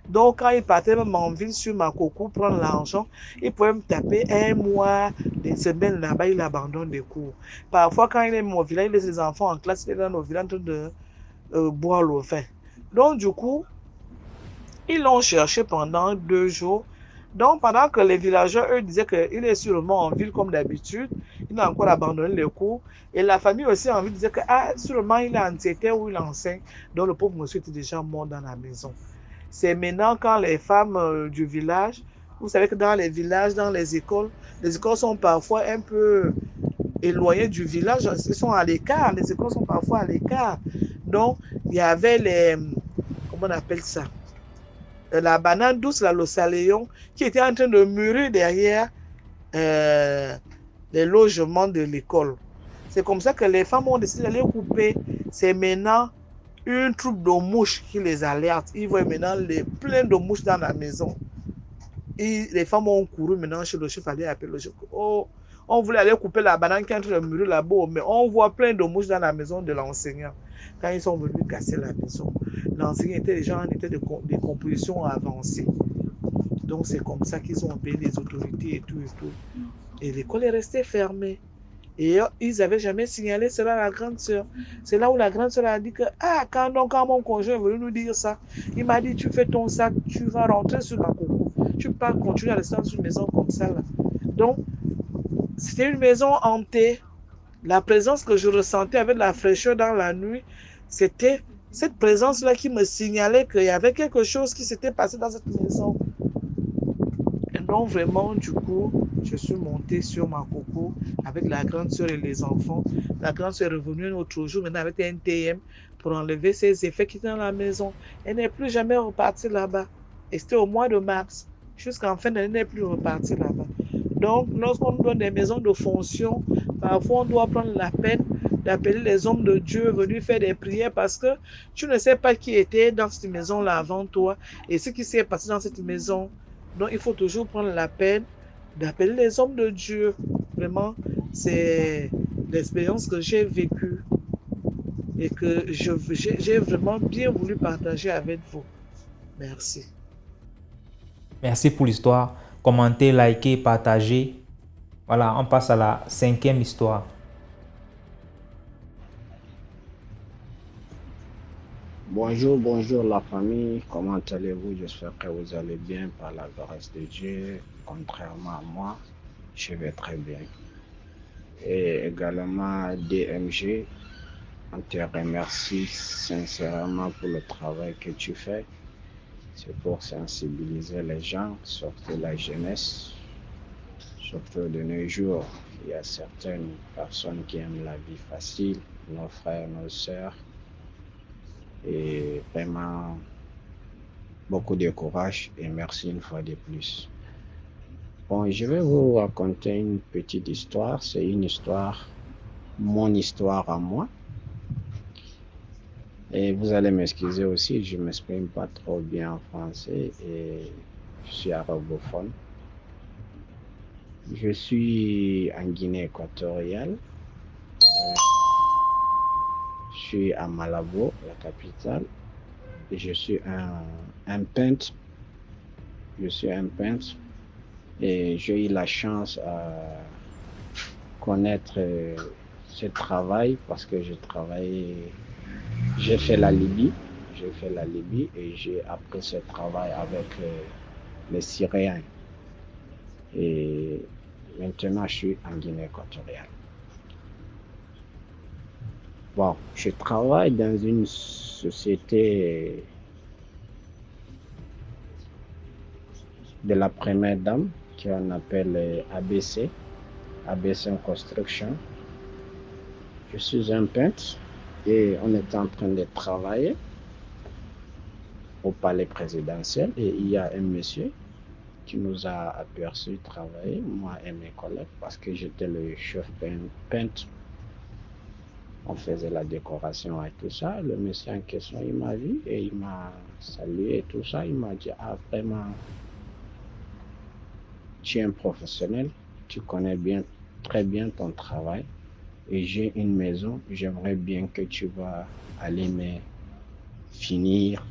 Donc, quand il partait même en ville sur Makoko prendre l'argent, il pouvait me taper 1 mois, des semaines là-bas, il abandonne les cours. Parfois, quand il est au village, il laisse les enfants en classe, il est dans nos villages en train de boire le vin. Donc, du coup, ils l'ont cherché pendant 2 jours. Donc, pendant que les villageois, eux, disaient qu'il est sûrement en ville comme d'habitude, il a encore abandonné les cours. Et la famille aussi en ville disait que, sûrement, il est en TT ou il enseigne. Donc, le pauvre monsieur était déjà mort dans la maison. C'est maintenant quand les femmes du village, vous savez que dans les villages, dans les écoles sont parfois un peu éloignées du village, elles sont à l'écart, les écoles sont parfois à l'écart. Donc, il y avait comment on appelle ça? La banane douce, le saléon, qui était en train de mûrir derrière les logements de l'école. C'est comme ça que les femmes ont décidé d'aller couper. C'est maintenant une troupe de mouches qui les alerte. Ils voient maintenant plein de mouches dans la maison. Et les femmes ont couru maintenant chez le chef, aller appeler le chef. Oh, on voulait aller couper la banane qui est en train de mûrir là-bas, mais on voit plein de mouches dans la maison de l'enseignant. Quand ils sont venus casser la maison, l'enseignant était déjà en état de décomposition avancée. Donc c'est comme ça qu'ils ont appelé les autorités et tout. Et l'école est restée fermée. Et ils n'avaient jamais signalé cela à la grande sœur. C'est là où la grande sœur a dit que, quand mon conjoint est venu nous dire ça, il m'a dit, tu fais ton sac, tu vas rentrer sur la coco. Tu peux pas continuer à rester dans une maison comme ça, là. Donc, c'était une maison hantée. La présence que je ressentais avec la fraîcheur dans la nuit, c'était cette présence-là qui me signalait qu'il y avait quelque chose qui s'était passé dans cette maison. Et donc vraiment, du coup, je suis montée sur ma coco avec la grande soeur et les enfants. La grande soeur est revenue un autre jour, maintenant avec un TM, pour enlever ses effets qui étaient dans la maison. Elle n'est plus jamais repartie là-bas. Et c'était au mois de mars. Jusqu'en fin d'année, elle n'est plus repartie là-bas. Donc, lorsqu'on nous donne des maisons de fonction, parfois on doit prendre la peine d'appeler les hommes de Dieu venus faire des prières parce que tu ne sais pas qui était dans cette maison-là avant toi et ce qui s'est passé dans cette maison. Donc, il faut toujours prendre la peine d'appeler les hommes de Dieu. Vraiment, c'est l'expérience que j'ai vécue et que j'ai vraiment bien voulu partager avec vous. Merci. Merci pour l'histoire. Commentez, likez, partagez. Voilà, on passe à la 5e histoire. Bonjour, bonjour la famille, comment allez-vous? J'espère que vous allez bien par la grâce de Dieu. Contrairement à moi, je vais très bien. Et également DMG, on te remercie sincèrement pour le travail que tu fais. C'est pour sensibiliser les gens, surtout la jeunesse. Surtout de nos jours, il y a certaines personnes qui aiment la vie facile, nos frères, nos sœurs. Et vraiment, beaucoup de courage et merci une fois de plus. Bon, je vais vous raconter une petite histoire. C'est une histoire, mon histoire à moi. Et vous allez m'excuser aussi, je ne m'exprime pas trop bien en français et je suis arabophone. Je suis en Guinée équatoriale. Je suis à Malabo, la capitale. Et je suis un peintre. Je suis un peintre. Et j'ai eu la chance à connaître ce travail parce que j'ai fait la Libye et j'ai appris ce travail avec les Syriens. Et maintenant, je suis en Guinée équatoriale. Bon, je travaille dans une société de la première dame qu'on appelle ABC Construction. Je suis un peintre et on est en train de travailler au palais présidentiel et il y a un monsieur qui nous a aperçus travailler, moi et mes collègues, parce que j'étais le chef peintre. On faisait la décoration et tout ça. Le monsieur en question, il m'a vu et il m'a salué et tout ça. Il m'a dit, vraiment, tu es un professionnel, tu connais très bien ton travail et j'ai une maison, j'aimerais bien que tu vas aller me finir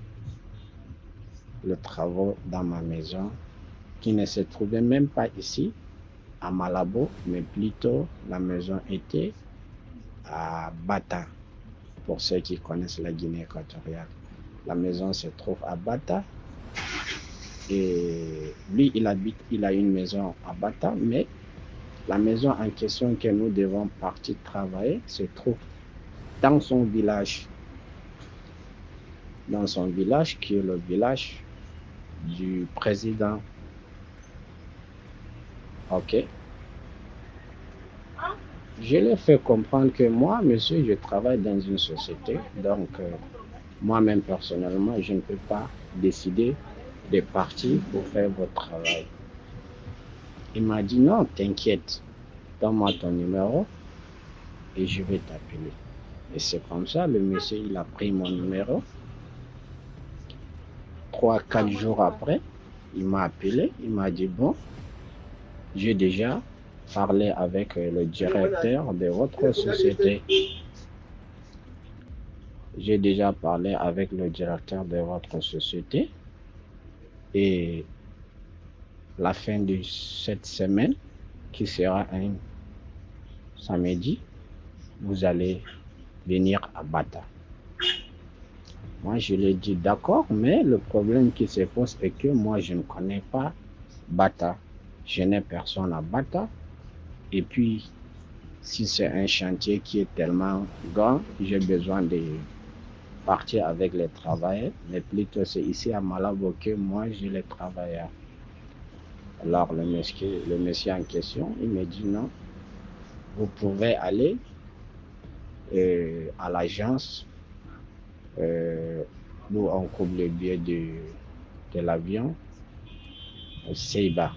le travail dans ma maison qui ne se trouvait même pas ici à Malabo, mais plutôt la maison était à Bata. Pour ceux qui connaissent la Guinée équatoriale, la maison se trouve à Bata et lui il a une maison à Bata, mais la maison en question que nous devons partir travailler se trouve dans son village qui est le village du président. Ok. Je lui ai fait comprendre que moi, monsieur, je travaille dans une société, donc moi-même personnellement, je ne peux pas décider de partir pour faire votre travail. Il m'a dit non, t'inquiète, donne-moi ton numéro et je vais t'appeler. Et c'est comme ça, le monsieur, il a pris mon numéro. 3-4 jours après, il m'a appelé, il m'a dit bon, j'ai déjà parlé avec le directeur de votre société. J'ai déjà parlé avec le directeur de votre société et la fin de cette semaine, qui sera un samedi, vous allez venir à Bata. Moi, je lui ai dit d'accord, mais le problème qui se pose est que moi, je ne connais pas Bata. Je n'ai personne à Bata. Et puis, si c'est un chantier qui est tellement grand, j'ai besoin de partir avec les travailleurs. Mais plutôt, c'est ici à Malabo que moi, j'ai les travailleurs. Alors, le monsieur en question, il me dit non, vous pouvez aller à l'agence où on coupe le billet de l'avion, Seiba.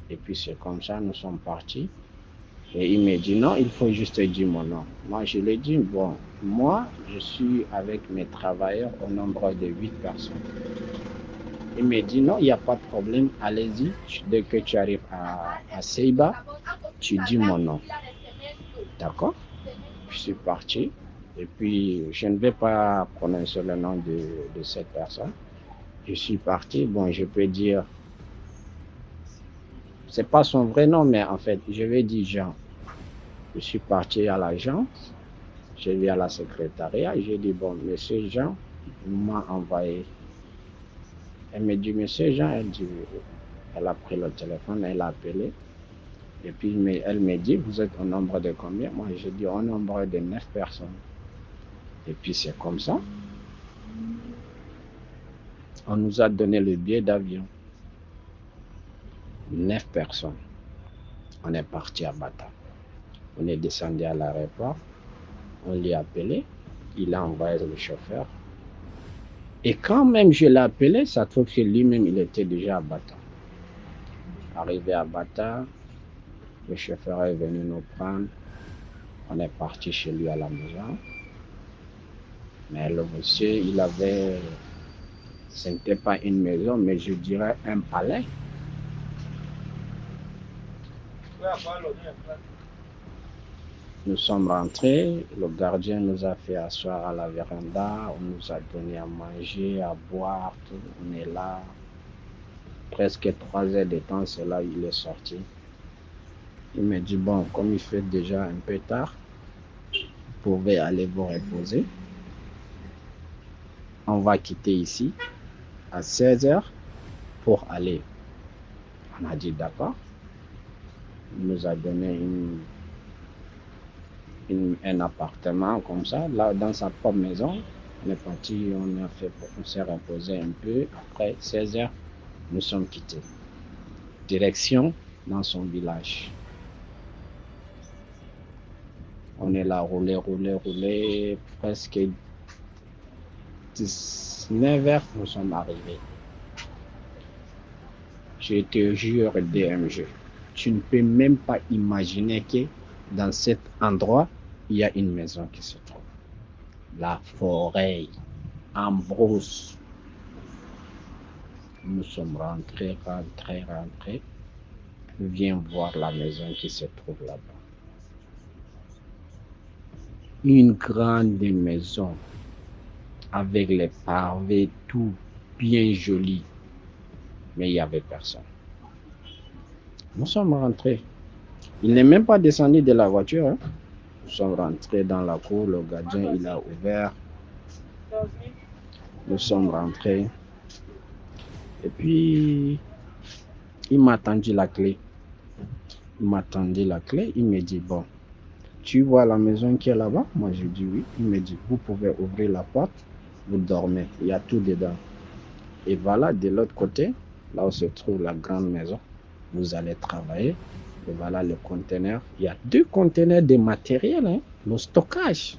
Et puis c'est comme ça, nous sommes partis. Et il me dit non, il faut juste dire mon nom. Moi, je lui ai dit, bon, moi, je suis avec mes travailleurs au nombre de 8 personnes. Il me dit non, il n'y a pas de problème, allez-y. Dès que tu arrives à Seiba, tu dis mon nom. D'accord? Je suis parti. Et puis, je ne vais pas prononcer le nom de cette personne. Je suis parti. Bon, je peux dire, c'est pas son vrai nom, mais en fait, je vais dire Jean. Je suis parti à l'agence. J'ai vu à la secrétariat. J'ai dit, bon, monsieur Jean m'a envoyé. Elle me dit, monsieur Jean, elle a pris le téléphone, elle a appelé. Et puis, elle me dit, vous êtes au nombre de combien? Moi, j'ai dit, au nombre de 9 personnes. Et puis, c'est comme ça. On nous a donné le billet d'avion. 9 personnes. On est parti à Bata. On est descendu à l'aéroport. On l'a appelé. Il a envoyé le chauffeur. Et quand même je l'ai appelé, ça trouve que lui-même, il était déjà à Bata. Arrivé à Bata, le chauffeur est venu nous prendre. On est parti chez lui à la maison. Mais le monsieur, il avait... Ce n'était pas une maison, mais je dirais un palais. Nous sommes rentrés, le gardien nous a fait asseoir à la véranda, on nous a donné à manger, à boire, tout. On est là. Presque 3 heures de temps, c'est là il est sorti. Il me dit, bon, comme il fait déjà un peu tard, vous pouvez aller vous reposer. On va quitter ici à 16 heures pour aller. On a dit d'accord. Il nous a donné un appartement comme ça, là dans sa propre maison. On est parti, on s'est reposé un peu. Après 16 heures, nous sommes quittés. Direction dans son village. On est là, roulé, presque 19 heures, nous sommes arrivés. Je te jure, DMG, tu ne peux même pas imaginer que dans cet endroit, il y a une maison qui se trouve. La forêt, en brousse. Nous sommes rentrés. Viens voir la maison qui se trouve là-bas. Une grande maison avec les pavés, tout bien joli. Mais il n'y avait personne. Nous sommes rentrés. Il n'est même pas descendu de la voiture. Hein. Nous sommes rentrés dans la cour. Le gardien, il a ouvert. Nous sommes rentrés. Et puis, il m'a tendu la clé. Il me dit, bon, tu vois la maison qui est là-bas? Moi, je dis oui. Il me dit, vous pouvez ouvrir la porte. Vous dormez. Il y a tout dedans. Et voilà, de l'autre côté, là où se trouve la grande maison, vous allez travailler. Et voilà le conteneur. Il y a 2 conteneurs de matériel, hein, le stockage.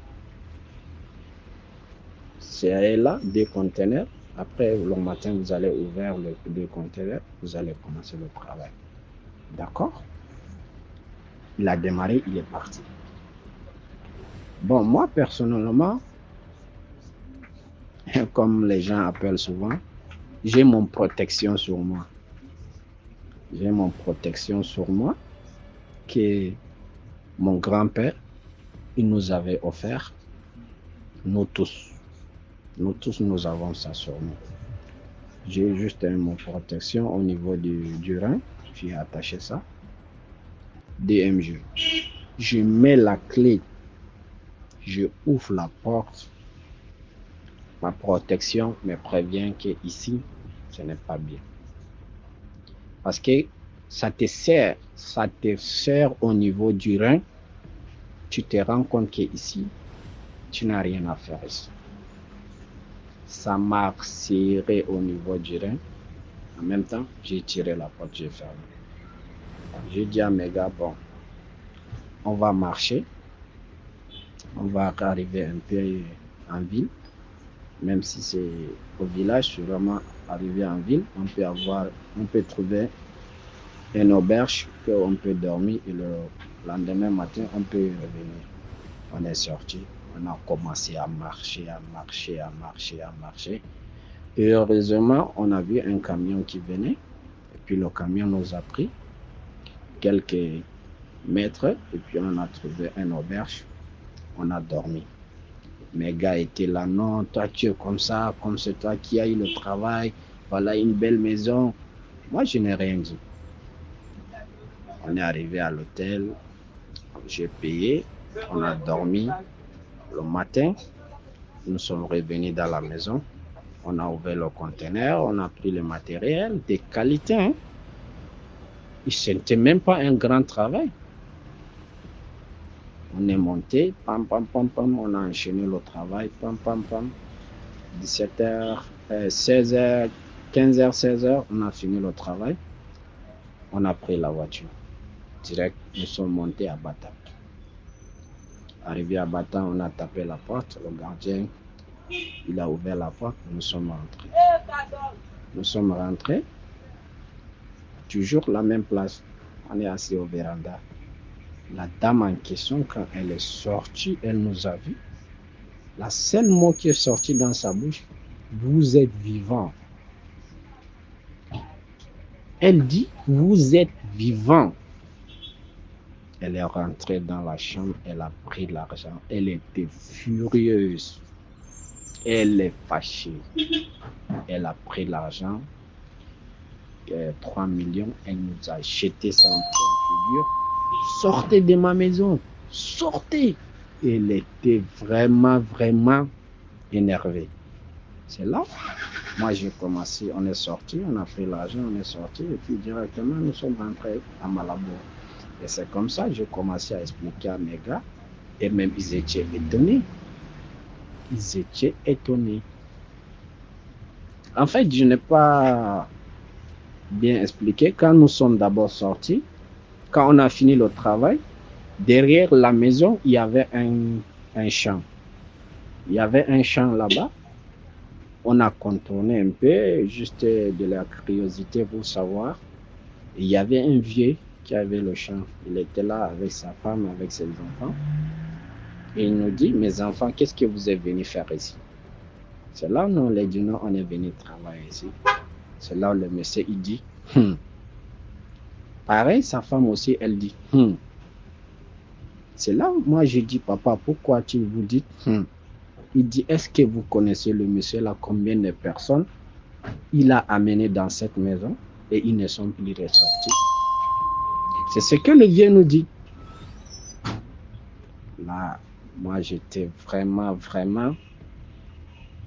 C'est là, 2 conteneurs. Après, le matin, vous allez ouvrir les 2 conteneurs. Vous allez commencer le travail. D'accord? Il a démarré, il est parti. Bon, moi, personnellement, comme les gens appellent souvent, j'ai mon protection sur moi. Que mon grand-père, il nous avait offert. Nous tous, nous avons ça sur nous. J'ai juste mon protection au niveau du rein. J'ai attaché ça. DMG. Je mets la clé, je ouvre la porte. Ma protection me prévient que ici, ce n'est pas bien. Parce que ça te sert au niveau du rein. Tu te rends compte qu'ici, tu n'as rien à faire ici. Ça m'a serré au niveau du rein. En même temps, j'ai tiré la porte, j'ai fermé. J'ai dit à mes gars, bon, on va marcher. On va arriver un peu en ville. Même si c'est au village, je suis vraiment arrivé en ville. On peut trouver une auberge qu'on peut dormir et le lendemain matin, on peut revenir. On est sorti, on a commencé à marcher. Et heureusement, on a vu un camion qui venait. Et puis le camion nous a pris quelques mètres. Et puis on a trouvé une auberge. On a dormi. Mes gars étaient là, non, toi tu es comme ça, comme c'est toi qui as eu le travail. Voilà une belle maison. Moi, je n'ai rien dit. On est arrivé à l'hôtel. J'ai payé. On a dormi. Le matin, nous sommes revenus dans la maison. On a ouvert le conteneur, on a pris le matériel de qualité. Hein? Ce n'était même pas un grand travail. On est monté, pam, pam, pam, pam, on a enchaîné le travail, pam, pam, pam. 17h, 16h, 15h, 16h, on a fini le travail. On a pris la voiture. Direct, nous sommes montés à Bata. Arrivé à Bata, on a tapé la porte. Le gardien, il a ouvert la porte. Nous sommes rentrés. Nous sommes rentrés. Toujours la même place. On est assis au véranda. La dame en question, quand elle est sortie, elle nous a vus. La seule mot qui est sorti dans sa bouche, vous êtes vivant. Elle dit, vous êtes vivant. Elle est rentrée dans la chambre, elle a pris l'argent. Elle était furieuse. Elle est fâchée. Elle a pris l'argent, 3 millions. Elle nous a jeté ça en pleine figure. Sortez de ma maison. Sortez. Elle était vraiment, vraiment énervée. C'est là, moi j'ai commencé, on est sorti, on a pris l'argent, on est sorti et puis directement nous sommes rentrés à Malabo. Et c'est comme ça que j'ai commencé à expliquer à mes gars et même ils étaient étonnés. Ils étaient étonnés. En fait, je n'ai pas bien expliqué. Quand nous sommes d'abord sortis, quand on a fini le travail, derrière la maison, il y avait un champ. Il y avait un champ là-bas. On a contourné un peu, juste de la curiosité pour savoir. Il y avait un vieux qui avait le champ. Il était là avec sa femme, avec ses enfants. Et il nous dit, mes enfants, qu'est-ce que vous êtes venus faire ici? C'est là où nous les dit, non, on est venu travailler ici. C'est là où le monsieur, il dit, Pareil, sa femme aussi, elle dit, C'est là où moi, je dis, papa, pourquoi tu vous dites, Il dit, est-ce que vous connaissez le monsieur là, combien de personnes il a amené dans cette maison et ils ne sont plus ressortis? C'est ce que le vieux nous dit. Là, moi, j'étais vraiment,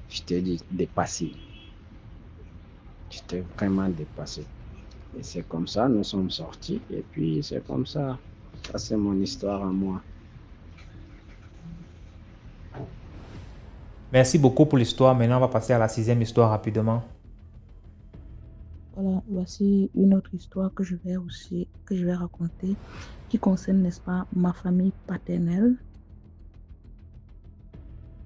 je t'ai dit, dépassé. J'étais vraiment dépassé. Et c'est comme ça, nous sommes sortis. Et puis, c'est comme ça. Ça, c'est mon histoire à moi. Merci beaucoup pour l'histoire. Maintenant, on va passer à la 6e histoire rapidement. Voilà, voici une autre histoire que je vais raconter, qui concerne, n'est-ce pas, ma famille paternelle,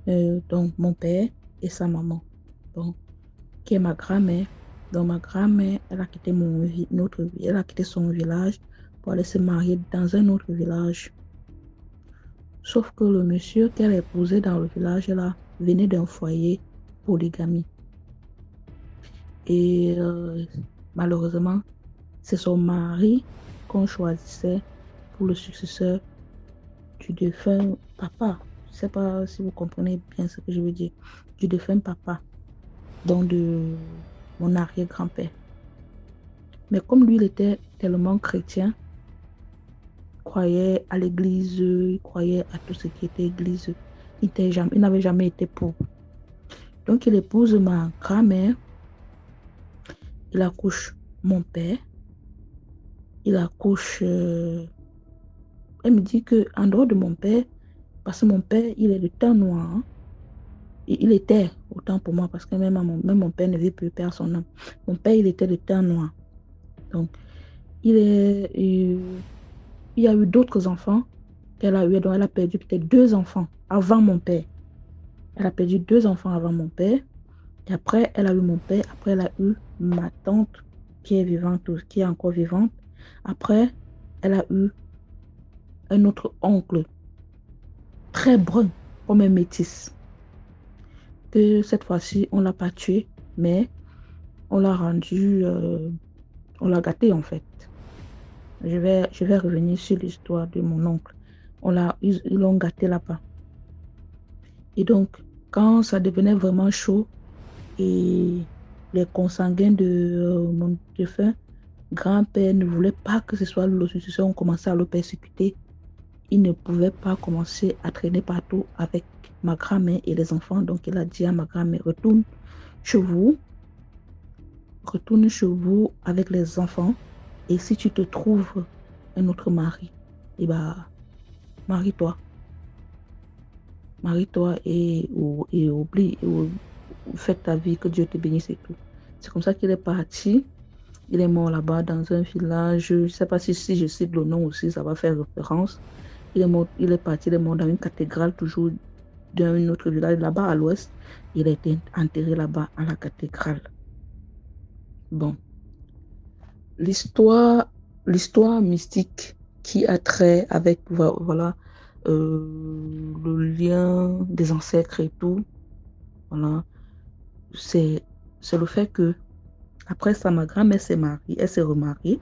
donc mon père et sa maman, donc, qui est ma grand-mère. Donc ma grand-mère, elle a quitté son village pour aller se marier dans un autre village. Sauf que le monsieur qu'elle épousait dans le village là venait d'un foyer polygamie. Et malheureusement, c'est son mari qu'on choisissait pour le successeur du défunt papa. Je ne sais pas si vous comprenez bien ce que je veux dire. Du défunt papa, donc de mon arrière-grand-père. Mais comme lui, il était tellement chrétien, croyait à l'église, il croyait à tout ce qui était église. Il n'avait jamais été pauvre. Donc, il épouse ma grand-mère, il accouche mon père, il accouche... Elle me dit qu'en dehors de mon père, parce que mon père, il est de teint noir, hein, et il était, autant pour moi, parce que même mon père ne vit plus, perd son âme. Mon père, il était de teint noir. Donc, il y a eu d'autres enfants qu'elle a eu, donc elle a perdu peut-être 2 enfants avant mon père. Elle a perdu 2 enfants avant mon père. Et après, elle a eu mon père. Après, elle a eu ma tante qui est vivante, qui est encore vivante. Après, elle a eu un autre oncle, très brun, comme un métis. Que cette fois-ci, on ne l'a pas tué, mais on l'a rendu, on l'a gâté en fait. Je vais revenir sur l'histoire de mon oncle. Ils l'ont gâté là-bas. Et donc, quand ça devenait vraiment chaud, et les consanguins de mon défunt grand-père ne voulaient pas que ce soit le successeur, on commençait à le persécuter. Il ne pouvait pas commencer à traîner partout avec ma grand-mère et les enfants. Donc, il a dit à ma grand-mère, retourne chez vous avec les enfants. Et si tu te trouves un autre mari, eh ben, marie-toi. Marie-toi et oublie, fais ta vie, que Dieu te bénisse et tout. C'est comme ça qu'il est parti. Il est mort là-bas dans un village. Je ne sais pas si je cite le nom aussi, ça va faire référence. Il est mort dans une cathédrale, toujours d'un autre village là-bas à l'ouest. Il a été enterré là-bas à la cathédrale. Bon. L'histoire mystique qui a trait avec, voilà, le lien des ancêtres et tout, voilà, c'est le fait que après ça, ma grand-mère elle s'est remariée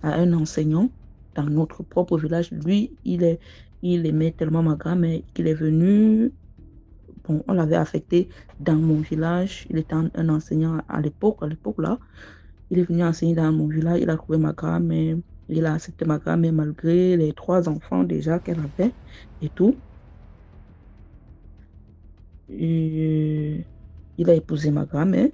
à un enseignant dans notre propre village. Lui, il aimait tellement ma grand-mère qu'il est venu, bon, on l'avait affecté dans mon village. Il était un enseignant à l'époque là. Il est venu enseigner dans mon village. Il a trouvé ma grand-mère. Il a accepté ma grand-mère malgré les 3 enfants déjà qu'elle avait et tout. Et il a épousé ma grand-mère.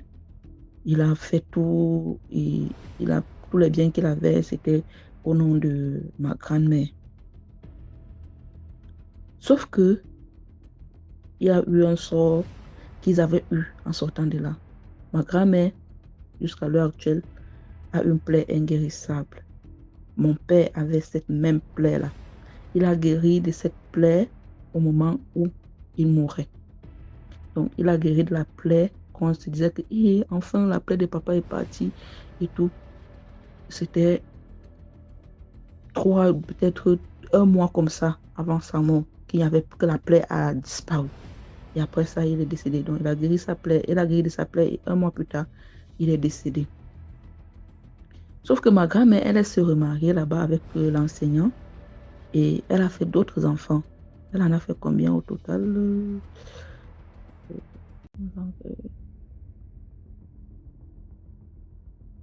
Il a fait tout. Il a tous les biens qu'il avait, c'était au nom de ma grand-mère. Sauf que il y a eu un sort qu'ils avaient eu en sortant de là. Ma grand-mère, jusqu'à l'heure actuelle, a une plaie inguérissable. Mon père avait cette même plaie-là. Il a guéri de cette plaie au moment où il mourait. Donc, il a guéri de la plaie quand on se disait que enfin, la plaie de papa est partie et tout. C'était peut-être 1 mois comme ça, avant sa mort, que la plaie a disparu. Et après ça, il est décédé. Donc, il a guéri de sa plaie et 1 mois plus tard, il est décédé. Sauf que ma grand-mère, elle s'est remariée là-bas avec l'enseignant et elle a fait d'autres enfants. Elle en a fait combien au total?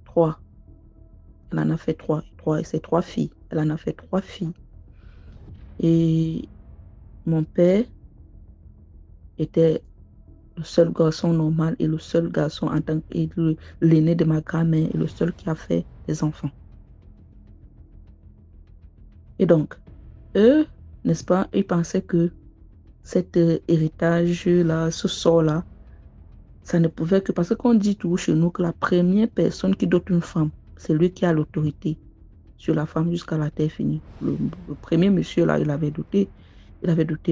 3. Elle en a fait 3. Et c'est 3 filles. Elle en a fait 3 filles. Et mon père était le seul garçon normal et le seul garçon en tant que l'aîné de ma grand-mère et le seul qui a fait des enfants. Et donc, eux, n'est-ce pas, ils pensaient que cet héritage-là, ce sort-là, ça ne pouvait que... Parce qu'on dit toujours chez nous que la première personne qui dote une femme, c'est lui qui a l'autorité sur la femme jusqu'à la terre finie. Le premier monsieur, là, il avait doté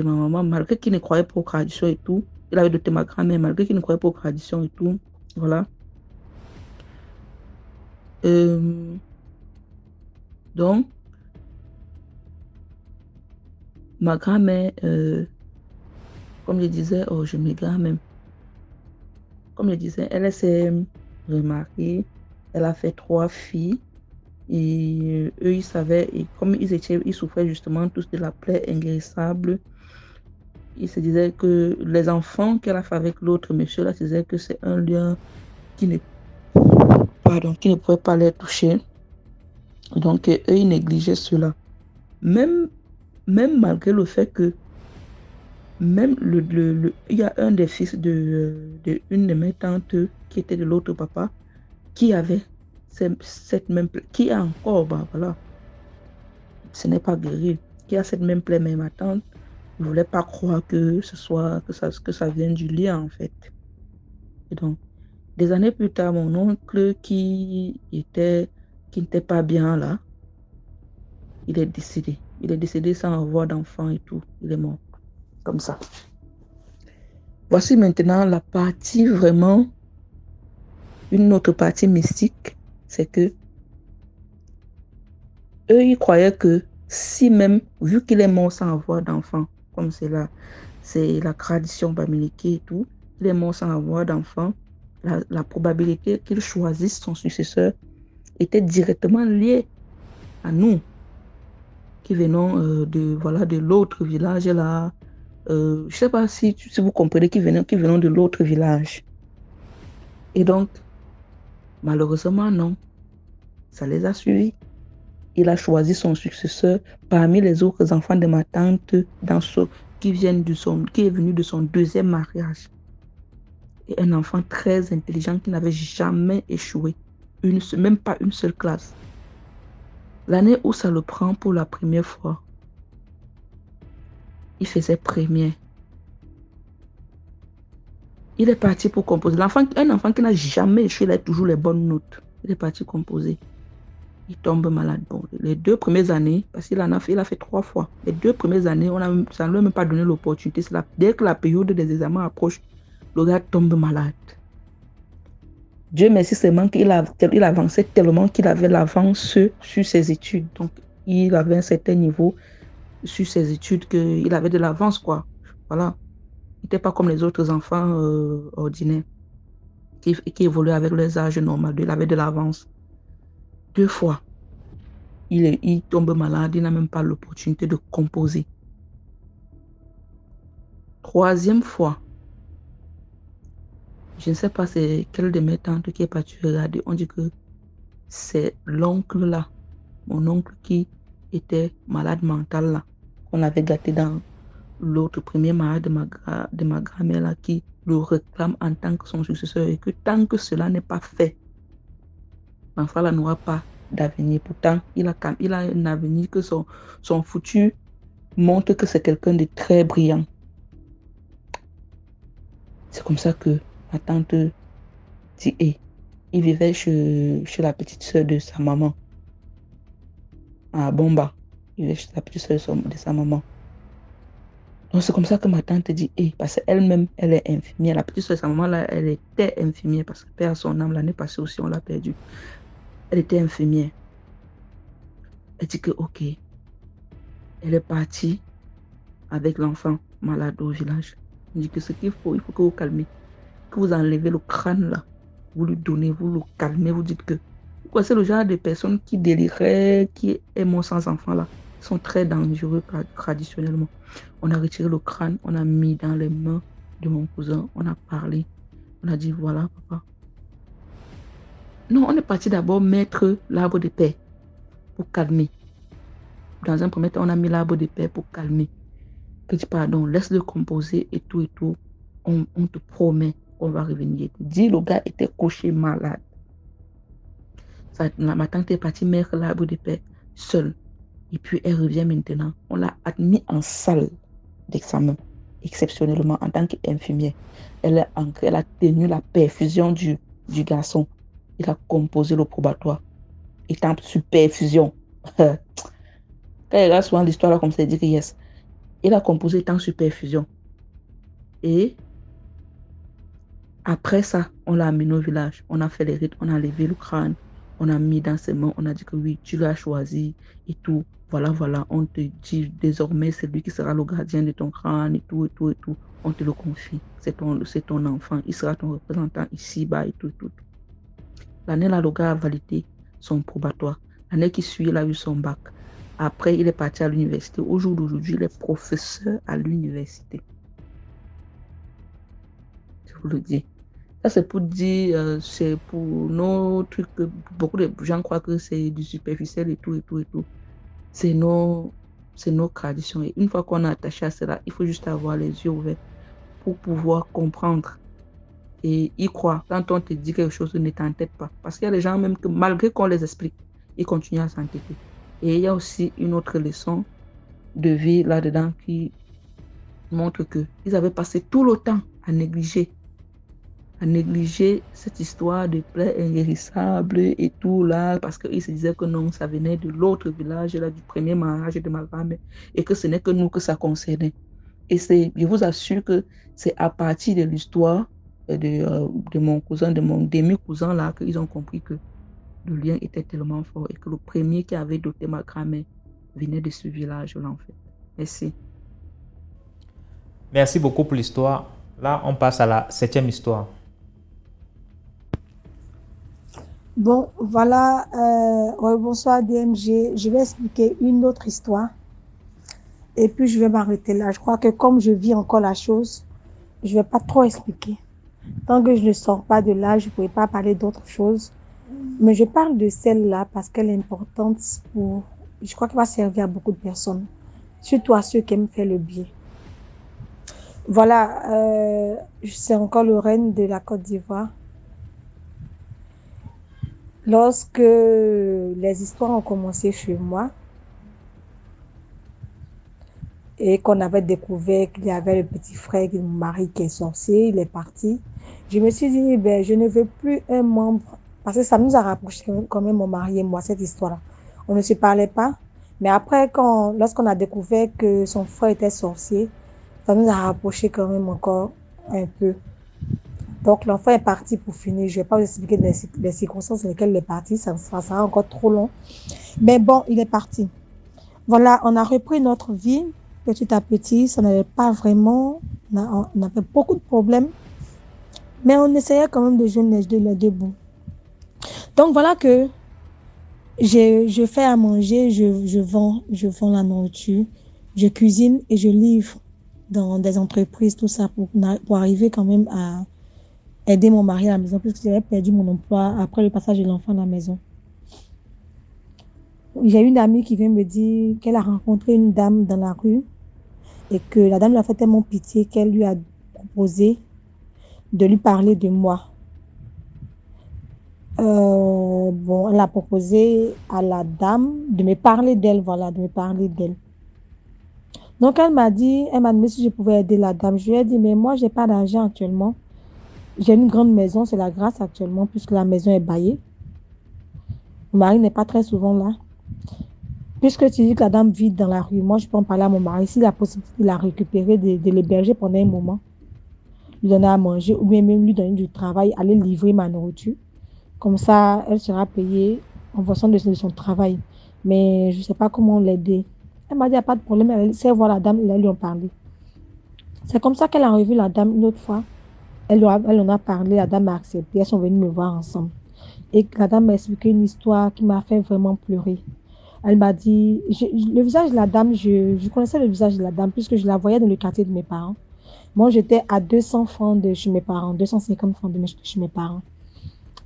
ma maman, malgré qu'il ne croyait pas aux traditions et tout. Il avait doté ma grand-mère, malgré qu'il ne croyait pas aux traditions et tout. Voilà. Donc, ma grand-mère, comme je disais, je m'égare même. Comme je disais, elle s'est remariée, elle a fait 3 filles. Et eux, ils savaient, et comme ils souffraient justement tous de la plaie inguérissable, ils se disaient que les enfants qu'elle a fait avec l'autre monsieur là, disaient que c'est un lien qui ne pouvait pas les toucher. Donc, eux, ils négligeaient cela. même malgré le fait que même il y a un des fils de une de mes tantes qui était de l'autre papa qui avait cette même plaie, qui a encore, voilà, ce n'est pas guéri, qui a cette même plaie, mais ma tante ne voulait pas croire que ça vient du lien en fait. Et donc, des années plus tard, mon oncle qui n'était pas bien là, il est décédé. Il est décédé sans avoir d'enfant et tout. Il est mort. Comme ça. Voici maintenant la partie vraiment, une autre partie mystique, c'est que eux, ils croyaient que si même, vu qu'il est mort sans avoir d'enfant, comme c'est la tradition bamileke et tout, il est mort sans avoir d'enfant, la probabilité qu'il choisisse son successeur était directement liée à nous, qui venons de l'autre village là. Je ne sais pas si vous comprenez, qui venons de l'autre village. Et donc, malheureusement, non. Ça les a suivis. Il a choisi son successeur parmi les autres enfants de ma tante qui est venu de son deuxième mariage. Et un enfant très intelligent qui n'avait jamais échoué, même pas une seule classe. L'année où ça le prend pour la première fois, il faisait premier. Il est parti pour composer. Un enfant qui n'a jamais échoué, il a toujours les bonnes notes. Il est parti composer. Il tombe malade. Bon, les 2 premières années, parce qu'il a fait 3 fois. Les 2 premières années, ça ne lui a même pas donné l'opportunité. Dès que la période des examens approche, le gars tombe malade. Dieu merci seulement qu'il avançait tellement qu'il avait l'avance sur ses études. Donc, il avait un certain niveau sur ses études, qu'il avait de l'avance, quoi. Voilà. Il n'était pas comme les autres enfants ordinaires qui évoluaient avec leurs âges normaux. Il avait de l'avance. 2 fois, il tombe malade, il n'a même pas l'opportunité de composer. 3e fois, je ne sais pas c'est quelle de mes tantes qui est partie regarder. On dit que c'est l'oncle là, mon oncle qui était malade mental là, qu'on avait gâté dans l'autre premier mariage de ma grand-mère là, qui le réclame en tant que son successeur, et que tant que cela n'est pas fait, l'enfant là n'aura pas d'avenir. Pourtant, il a un avenir que son futur montre que c'est quelqu'un de très brillant. C'est comme ça que ma tante dit, il vivait chez la petite soeur de sa maman, à Bomba. Il vivait chez la petite soeur de sa maman. Donc c'est comme ça que ma tante dit, parce qu'elle-même, elle est infirmière. La petite soeur de sa maman, là, elle était infirmière, parce que père son âme, l'année passée aussi, on l'a perdue. Elle était infirmière. Elle dit que, ok, elle est partie avec l'enfant malade au village. Elle dit que ce qu'il faut, il faut que vous calmez, que vous enlevez le crâne là, vous lui donnez, vous le calmez, vous dites que c'est le genre de personnes qui délireraient, qui est mort sans enfant là, ils sont très dangereux traditionnellement. On a retiré le crâne, on a mis dans les mains de mon cousin, on a parlé, on a dit voilà papa. Non, on est parti d'abord mettre l'arbre de paix pour calmer. Dans un premier temps, on a mis l'arbre de paix pour calmer. Que tu pardon, laisse-le composer et tout. On te promet qu'on va revenir. Dis, le gars était couché malade. Ma tante est partie mettre l'arbre de paix seule. Et puis elle revient maintenant. On l'a admis en salle d'examen, exceptionnellement en tant qu'infirmière. Elle a tenu la perfusion du garçon. Il a composé le probatoire. Étant sous perfusion. Quand il regarde souvent l'histoire là comme ça, il dit que yes. Il a composé étant sous perfusion. Et après ça, on l'a amené au village. On a fait les rites, on a levé le crâne, on a mis dans ses mains, on a dit que oui, tu l'as choisi et tout. Voilà, on te dit désormais, c'est lui qui sera le gardien de ton crâne et tout. On te le confie. C'est ton enfant. Il sera ton représentant ici-bas et tout. L'année là, le gars a validé son probatoire. L'année qui suit, il a eu son bac. Après, il est parti à l'université. Au jour d'aujourd'hui, il est professeur à l'université. Je vous le dis. Ça, c'est pour dire, c'est pour nos trucs. Beaucoup de gens croient que c'est du superficiel et tout. C'est nos C'est notre tradition. Et une fois qu'on est attaché à cela, il faut juste avoir les yeux ouverts pour pouvoir comprendre et y croire. Quand on te dit quelque chose, ne t'entête pas. Parce qu'il y a des gens même que malgré qu'on les explique, ils continuent à s'entêter. Et il y a aussi une autre leçon de vie là-dedans qui montre qu'ils avaient passé tout le temps à négliger cette histoire de plaies inguérissables et tout là, parce qu'ils se disaient que non, ça venait de l'autre village, là, du premier mariage de ma grand-mère, et que ce n'est que nous que ça concernait. Et je vous assure que c'est à partir de l'histoire de mon cousin, de mes cousins là, qu'ils ont compris que le lien était tellement fort et que le premier qui avait doté ma grand-mère venait de ce village-là, en fait. Merci. Merci beaucoup pour l'histoire. Là, on passe à la 7e histoire. Bon, voilà, bonsoir DMG. Je vais expliquer une autre histoire et puis je vais m'arrêter là. Je crois que comme je vis encore la chose, je vais pas trop expliquer. Tant que je ne sors pas de là, je ne pourrai pas parler d'autre chose. Mais je parle de celle-là parce qu'elle est importante pour, je crois qu'elle va servir à beaucoup de personnes, surtout à ceux qui aiment faire le bien. Voilà, c'est encore le règne de la Côte d'Ivoire. Lorsque les histoires ont commencé chez moi et qu'on avait découvert qu'il y avait le petit frère de mon mari qui est sorcier, il est parti, je me suis dit, ben, je ne veux plus un membre, parce que ça nous a rapprochés quand même, mon mari et moi, cette histoire-là. On ne se parlait pas, mais après, lorsqu'on a découvert que son frère était sorcier, ça nous a rapprochés quand même encore un peu. Donc, l'enfant est parti pour finir. Je ne vais pas vous expliquer les circonstances dans lesquelles il est parti. Ça sera encore trop long. Mais bon, il est parti. Voilà, on a repris notre vie petit à petit. Ça n'avait pas vraiment... On avait beaucoup de problèmes. Mais on essayait quand même de joindre les deux bouts. Donc, voilà que je fais à manger, je vends la nourriture, je cuisine et je livre dans des entreprises, tout ça, pour arriver quand même à aider mon mari à la maison, puisque j'avais perdu mon emploi après le passage de l'enfant à la maison. J'ai une amie qui vient me dire qu'elle a rencontré une dame dans la rue et que la dame lui a fait tellement pitié qu'elle lui a proposé de lui parler de moi. Bon, elle a proposé à la dame de me parler d'elle, voilà, de me parler d'elle. Donc, elle m'a demandé si je pouvais aider la dame. Je lui ai dit, mais moi, j'ai pas d'argent actuellement. J'ai une grande maison, c'est la grâce actuellement, puisque la maison est baillée. Mon mari n'est pas très souvent là. Puisque tu dis que la dame vit dans la rue, moi, je peux en parler à mon mari. S'il a la possibilité de la récupérer, de l'héberger pendant un moment, lui donner à manger, ou bien même lui donner du travail, aller livrer ma nourriture. Comme ça, elle sera payée en fonction de son travail. Mais je ne sais pas comment l'aider. Elle m'a dit, il n'y a pas de problème. Elle sait voir la dame, elle lui en parler. C'est comme ça qu'elle a revu la dame une autre fois. Elle en a parlé, la dame a accepté. Elles sont venues me voir ensemble. Et la dame m'a expliqué une histoire qui m'a fait vraiment pleurer. Elle m'a dit, le visage de la dame, je connaissais le visage de la dame puisque je la voyais dans le quartier de mes parents. Moi, j'étais à 200 francs de chez mes parents, 250 francs de chez mes parents.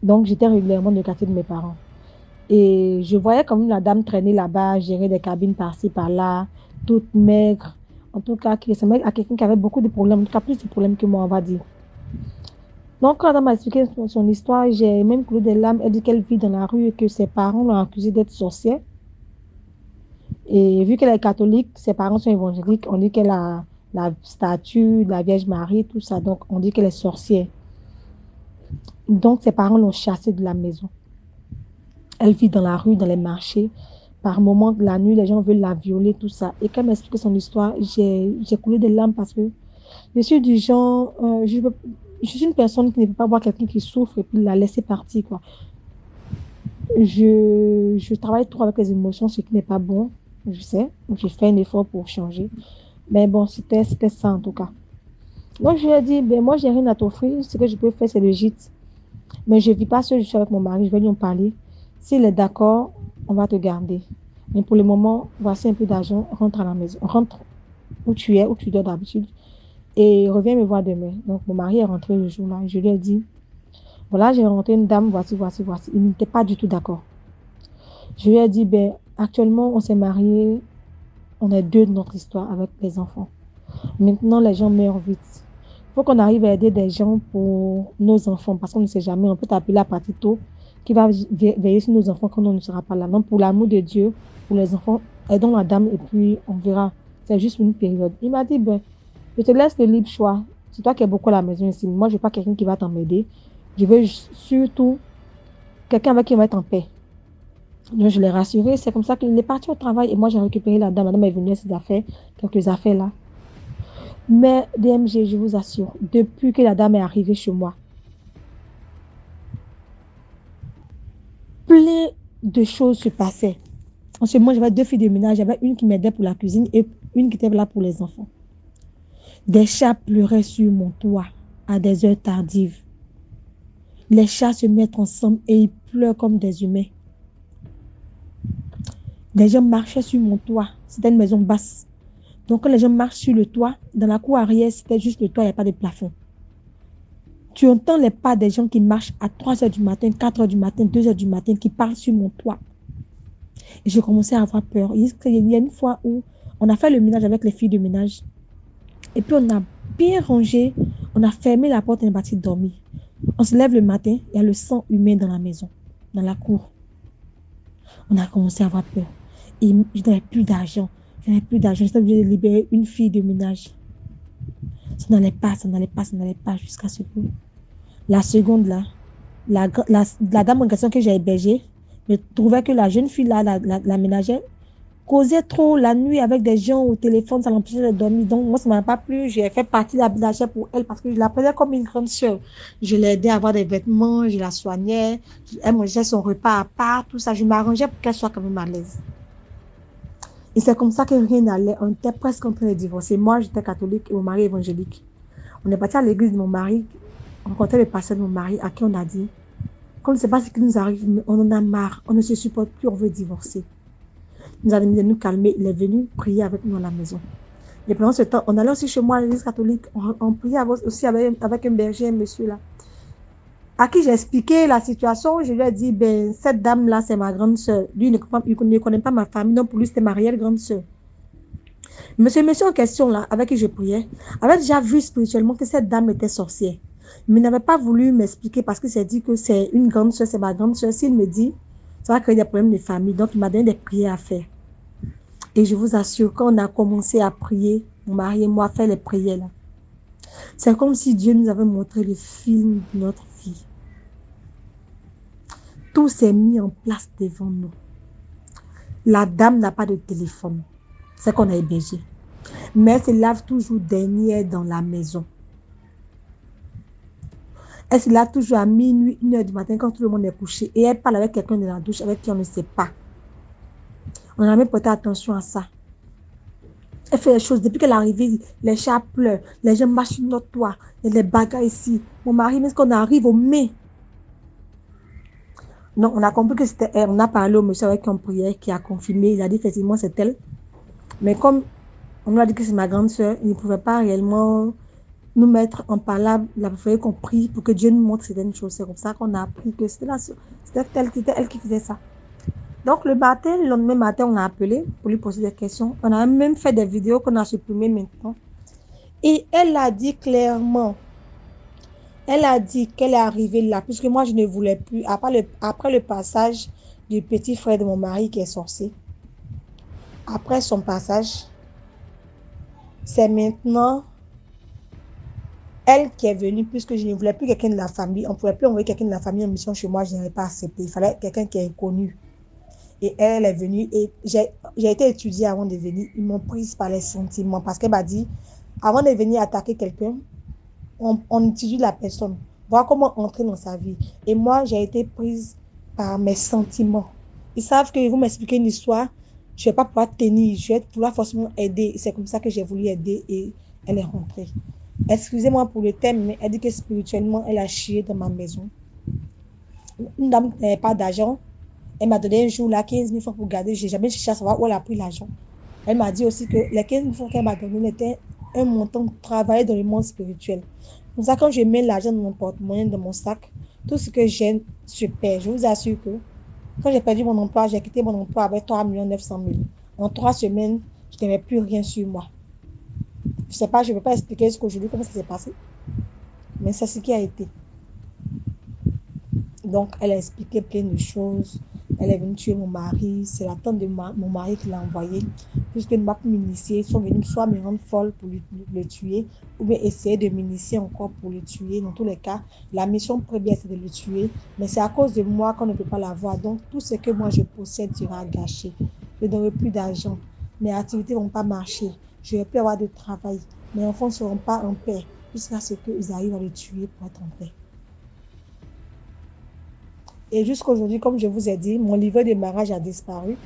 Donc, j'étais régulièrement dans le quartier de mes parents. Et je voyais quand même la dame traîner là-bas, gérer des cabines par-ci, par-là, toute maigre. En tout cas, qui ressemblait à quelqu'un qui avait beaucoup de problèmes, en tout cas plus de problèmes que moi, on va dire. Donc, quand elle m'a expliqué son histoire, j'ai même coulé des larmes. Elle dit qu'elle vit dans la rue et que ses parents l'ont accusée d'être sorcière. Et vu qu'elle est catholique, ses parents sont évangéliques, on dit qu'elle a la statue de la Vierge Marie, tout ça. Donc, on dit qu'elle est sorcière. Donc, ses parents l'ont chassée de la maison. Elle vit dans la rue, dans les marchés. Par moments, la nuit, les gens veulent la violer, tout ça. Et quand elle m'a expliqué son histoire, j'ai coulé des larmes parce que je suis du genre... je suis une personne qui ne peut pas voir quelqu'un qui souffre et puis la laisser partir, quoi. Je travaille trop avec les émotions, ce qui n'est pas bon. Je sais, j'ai fait un effort pour changer. Mais bon, c'était ça en tout cas. Donc, je lui ai dit, ben, moi, j'ai rien à t'offrir. Ce que je peux faire, c'est le gîte. Mais je ne vis pas seule, je suis avec mon mari. Je vais lui en parler. S'il est d'accord, on va te garder. Mais pour le moment, voici un peu d'argent. Rentre à la maison. Rentre où tu es, où tu dors d'habitude. Et reviens me voir demain. Donc, mon mari est rentré le jour-là. Je lui ai dit, voilà, j'ai rencontré une dame, voici. Il n'était pas du tout d'accord. Je lui ai dit, ben, actuellement, on s'est mariés On est deux de notre histoire avec les enfants. Maintenant, les gens meurent vite. Il faut qu'on arrive à aider des gens pour nos enfants parce qu'on ne sait jamais. On peut t'appeler à partir tôt qui va veiller sur nos enfants quand on ne sera pas là. Donc, pour l'amour de Dieu, pour les enfants, aidons la dame et puis on verra. C'est juste une période. Il m'a dit, ben, je te laisse le libre choix. C'est toi qui es beaucoup à la maison ici. Moi, je ne veux pas quelqu'un qui va t'emmerder. Je veux surtout quelqu'un avec qui on va être en paix. Donc, je l'ai rassuré. C'est comme ça qu'il est parti au travail et moi, j'ai récupéré la dame. La dame est venue à ses affaires, quelques affaires là. Mais DMG, je vous assure, depuis que la dame est arrivée chez moi, plein de choses se passaient. En ce moment, j'avais deux filles de ménage. J'avais une qui m'aidait pour la cuisine et une qui était là pour les enfants. Des chats pleuraient sur mon toit à des heures tardives. Les chats se mettent ensemble et ils pleurent comme des humains. Des gens marchaient sur mon toit. C'était une maison basse. Donc, quand les gens marchent sur le toit, dans la cour arrière, c'était juste le toit, il n'y a pas de plafond. Tu entends les pas des gens qui marchent à 3 heures du matin, 4 heures du matin, 2 heures du matin, qui parlent sur mon toit. Et j'ai commencé à avoir peur. Il y a une fois où on a fait le ménage avec les filles de ménage. Et puis, on a bien rangé. On a fermé la porte et on est parti dormir. On se lève le matin, il y a le sang humain dans la maison, dans la cour. On a commencé à avoir peur. Et je n'avais plus d'argent. J'étais obligée de libérer une fille de ménage. Ça n'allait pas jusqu'à ce que la seconde là, la dame en question que j'ai hébergée, je trouvais que la jeune fille là, la ménagère, causait trop la nuit avec des gens au téléphone, ça l'empêchait de dormir. Donc moi, ça ne m'a pas plu. J'ai fait partie de la ménagère pour elle parce que je la prenais comme une grande soeur. Je l'aidais à avoir des vêtements, je la soignais, elle mangeait son repas à part, tout ça. Je m'arrangeais pour qu'elle soit quand même à l'aise. Et c'est comme ça que rien n'allait. On était presque en train de divorcer. Moi, j'étais catholique et mon mari évangélique. On est parti à l'église de mon mari, on rencontrait le pasteur de mon mari à qui on a dit, comme ne sait pas ce qui nous arrive, mais on en a marre, on ne se supporte plus, on veut divorcer. Il nous a demandé de nous calmer, il est venu prier avec nous à la maison. Et pendant ce temps, on allait aussi chez moi à l'église catholique, on priait aussi avec un berger, un monsieur là, à qui j'ai expliqué la situation. Je lui ai dit, ben, cette dame-là, c'est ma grande soeur. Lui, il ne connaît pas ma famille, donc pour lui, c'était ma réelle grande soeur. Monsieur en question, là, avec qui je priais, avait déjà vu spirituellement que cette dame était sorcière. Mais il n'avait pas voulu m'expliquer parce qu'il s'est dit que c'est une grande soeur, c'est ma grande soeur. S'il me dit, ça va créer des problèmes de famille. Donc, il m'a donné des prières à faire. Et je vous assure, quand on a commencé à prier, mon mari et moi, à faire les prières, là, c'est comme si Dieu nous avait montré le film de notre vie. Tout s'est mis en place devant nous. La dame n'a pas de téléphone. C'est qu'on a hébergé. Mais elle se lave toujours dernière dans la maison. Elle se lave toujours à minuit, 1 heure du matin quand tout le monde est couché. Et elle parle avec quelqu'un dans la douche avec qui on ne sait pas. On n'a même porté attention à ça. Elle fait les choses. Depuis qu'elle est arrivée, les chats pleurent. Les gens marchent sur notre toit. Il y a des bagarres ici. Mon mari, même qu'on arrive au mai. Non, on a compris que c'était elle. On a parlé au monsieur avec qui on priait, qui a confirmé. Il a dit effectivement c'est elle. Mais comme on nous a dit que c'est ma grande soeur, il ne pouvait pas réellement nous mettre en parole. Il a fallu qu'on prie pour que Dieu nous montre certaines choses. C'est comme ça qu'on a appris que c'était elle qui faisait ça. Donc le lendemain matin, on a appelé pour lui poser des questions. On a même fait des vidéos qu'on a supprimées maintenant. Et elle a dit clairement, elle a dit qu'elle est arrivée là, puisque moi je ne voulais plus, après le passage du petit frère de mon mari qui est sorcier. Après son passage, c'est maintenant elle qui est venue, puisque je ne voulais plus quelqu'un de la famille. On ne pouvait plus envoyer quelqu'un de la famille en mission chez moi, je n'avais pas accepté. Il fallait quelqu'un qui est connu. Et elle est venue et j'ai été étudiée avant de venir. Ils m'ont prise par les sentiments parce qu'elle m'a dit, avant de venir attaquer quelqu'un, on étudie la personne, voir comment entrer dans sa vie. Et moi, j'ai été prise par mes sentiments. Ils savent que vous m'expliquez une histoire, je ne vais pas pouvoir tenir, je vais pouvoir forcément aider. C'est comme ça que j'ai voulu aider et elle est rentrée. Excusez-moi pour le thème, mais elle dit que spirituellement, elle a chié dans ma maison. Une dame qui n'avait pas d'argent, elle m'a donné un jour là 15 000 francs pour garder. Je n'ai jamais cherché à savoir où elle a pris l'argent. Elle m'a dit aussi que les 15 000 francs qu'elle m'a donné étaient un montant de travail dans le monde spirituel. Comme ça, quand je mets l'argent dans mon porte-monnaie, dans mon sac, tout ce que j'ai se perd. Je vous assure que quand j'ai perdu mon emploi, j'ai quitté mon emploi avec 3 900 000. En 3 semaines, Je n'aimais plus rien sur moi. Je ne sais pas, je ne peux pas expliquer jusqu'aujourd'hui comment ça s'est passé. Mais c'est ce qui a été. Donc, elle a expliqué plein de choses. Elle est venue tuer mon mari. C'est la tante de mon mari qui l'a envoyé. Puisque ne m'a pas m'initier. Ils sont venus soit me rendre folle pour le tuer, ou bien essayer de m'initier encore pour le tuer. Dans tous les cas, la mission première, c'est de le tuer. Mais c'est à cause de moi qu'on ne peut pas l'avoir. Donc, tout ce que moi je possède sera gâché. Je n'aurai plus d'argent. Mes activités ne vont pas marcher. Je ne vais plus avoir de travail. Mes enfants ne seront pas en paix jusqu'à ce qu'ils arrivent à le tuer pour être en paix. Et jusqu'aujourd'hui, comme je vous ai dit, mon livret de mariage a disparu.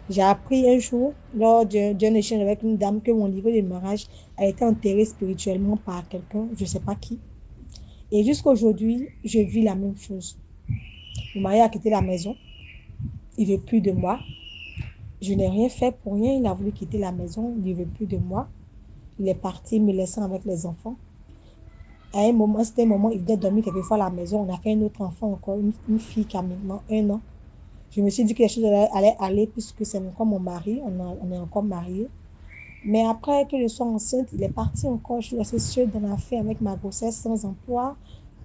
J'ai appris un jour, lors d'un échange avec une dame, que mon livret de mariage a été enterré spirituellement par quelqu'un, je ne sais pas qui. Et jusqu'aujourd'hui, je vis la même chose. Mon mari a quitté la maison. Il ne veut plus de moi. Je n'ai rien fait pour rien. Il a voulu quitter la maison. Il ne veut plus de moi. Il est parti me laissant avec les enfants. À un moment, c'était un moment, il venait dormir quelquefois à la maison. On a fait un autre enfant encore, une fille qui a maintenant 1 an. Je me suis dit que les choses allaient aller puisque c'est encore mon mari, on est encore mariés. Mais après que je sois enceinte, il est parti encore. Je suis restée seule dans l'affaire avec ma grossesse, sans emploi,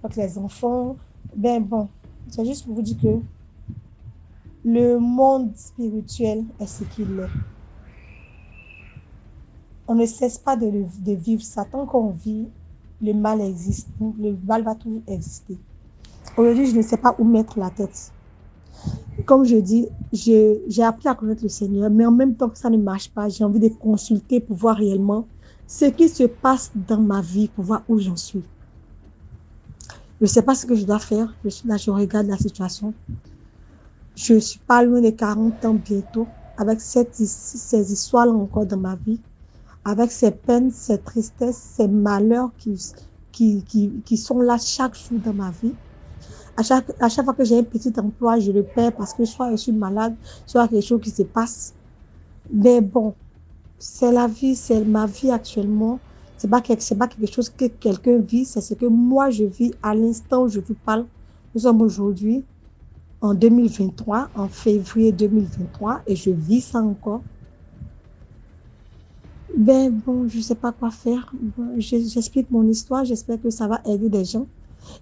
avec les enfants. Ben bon, c'est juste pour vous dire que le monde spirituel est ce qu'il est. On ne cesse pas de vivre ça. Tant qu'on vit, le mal existe. Le mal va toujours exister. Aujourd'hui, je ne sais pas où mettre la tête. Comme je dis, j'ai appris à connaître le Seigneur, mais en même temps que ça ne marche pas, j'ai envie de consulter pour voir réellement ce qui se passe dans ma vie, pour voir où j'en suis. Je ne sais pas ce que je dois faire. Je suis là, je regarde la situation. Je ne suis pas loin de 40 ans bientôt, avec ces histoires-là encore dans ma vie, avec ces peines, ces tristesses, ces malheurs qui sont là chaque jour dans ma vie. À chaque fois que j'ai un petit emploi, je le perds parce que soit je suis malade, soit quelque chose qui se passe. Mais bon, c'est la vie, c'est ma vie actuellement. C'est pas quelque chose que quelqu'un vit, c'est ce que moi je vis à l'instant où je vous parle. Nous sommes aujourd'hui en 2023, en février 2023, et je vis ça encore. Ben bon, je ne sais pas quoi faire. Bon, j'explique mon histoire, j'espère que ça va aider des gens.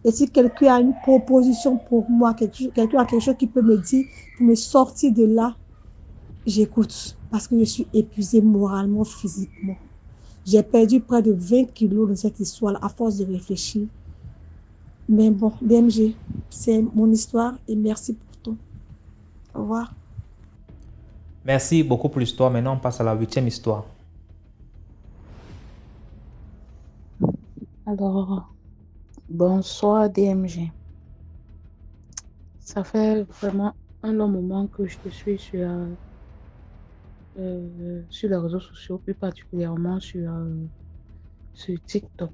Et si quelqu'un a une proposition pour moi, quelqu'un a quelque chose qui peut me dire, pour me sortir de là, j'écoute. Parce que je suis épuisée moralement, physiquement. J'ai perdu près de 20 kilos dans cette histoire à force de réfléchir. Mais bon, DMG, c'est mon histoire et merci pour tout. Au revoir. Merci beaucoup pour l'histoire. Maintenant, on passe à la 8e histoire. Alors, bonsoir DMG. Ça fait vraiment un long moment que je te suis sur les réseaux sociaux, plus particulièrement sur TikTok.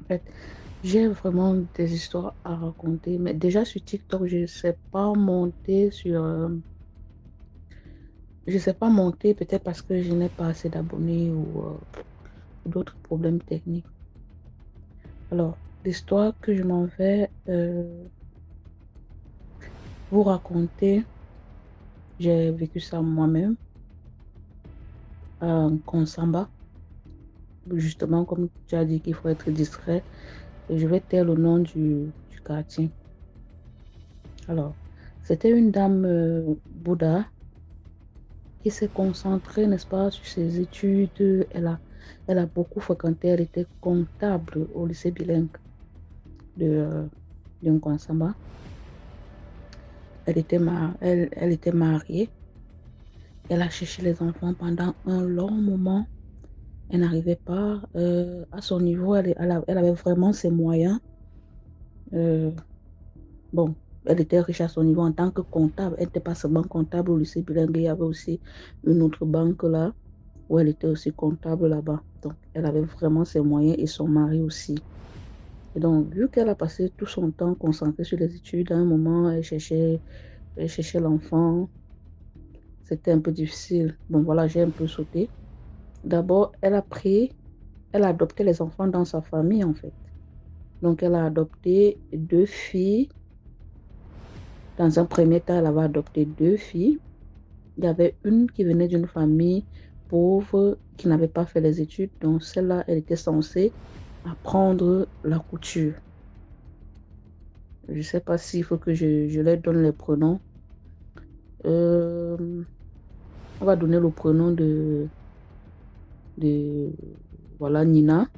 En fait, j'ai vraiment des histoires à raconter, mais déjà sur TikTok, je ne sais pas monter peut-être parce que je n'ai pas assez d'abonnés ou d'autres problèmes techniques. Alors, l'histoire que je m'en vais vous raconter, j'ai vécu ça moi-même à Konsamba. Justement, comme tu as dit qu'il faut être discret, et je vais taire le nom du quartier. Alors, c'était une dame Bouddha qui s'est concentrée, n'est-ce pas, sur ses études. Elle a beaucoup fréquenté, elle était comptable au lycée bilingue de Konsamba. Elle était mariée. Elle a cherché les enfants pendant un long moment. Elle n'arrivait pas à son niveau. Elle avait vraiment ses moyens. Bon, elle était riche à son niveau en tant que comptable. Elle n'était pas seulement comptable au lycée bilingue. Il y avait aussi une autre banque là où elle était aussi comptable là-bas. Donc, elle avait vraiment ses moyens et son mari aussi. Et donc, vu qu'elle a passé tout son temps concentrée sur les études, à un moment, elle cherchait l'enfant. C'était un peu difficile. Bon, voilà, j'ai un peu sauté. D'abord, elle a adopté les enfants dans sa famille, en fait. Donc, elle a adopté 2 filles. Dans un premier temps, elle avait adopté 2 filles. Il y avait une qui venait d'une famille pauvre qui n'avait pas fait les études. Donc, celle-là, elle était censée apprendre la couture. Je ne sais pas s'il faut que je leur donne les prénoms. On va donner le prénom de voilà, Nina,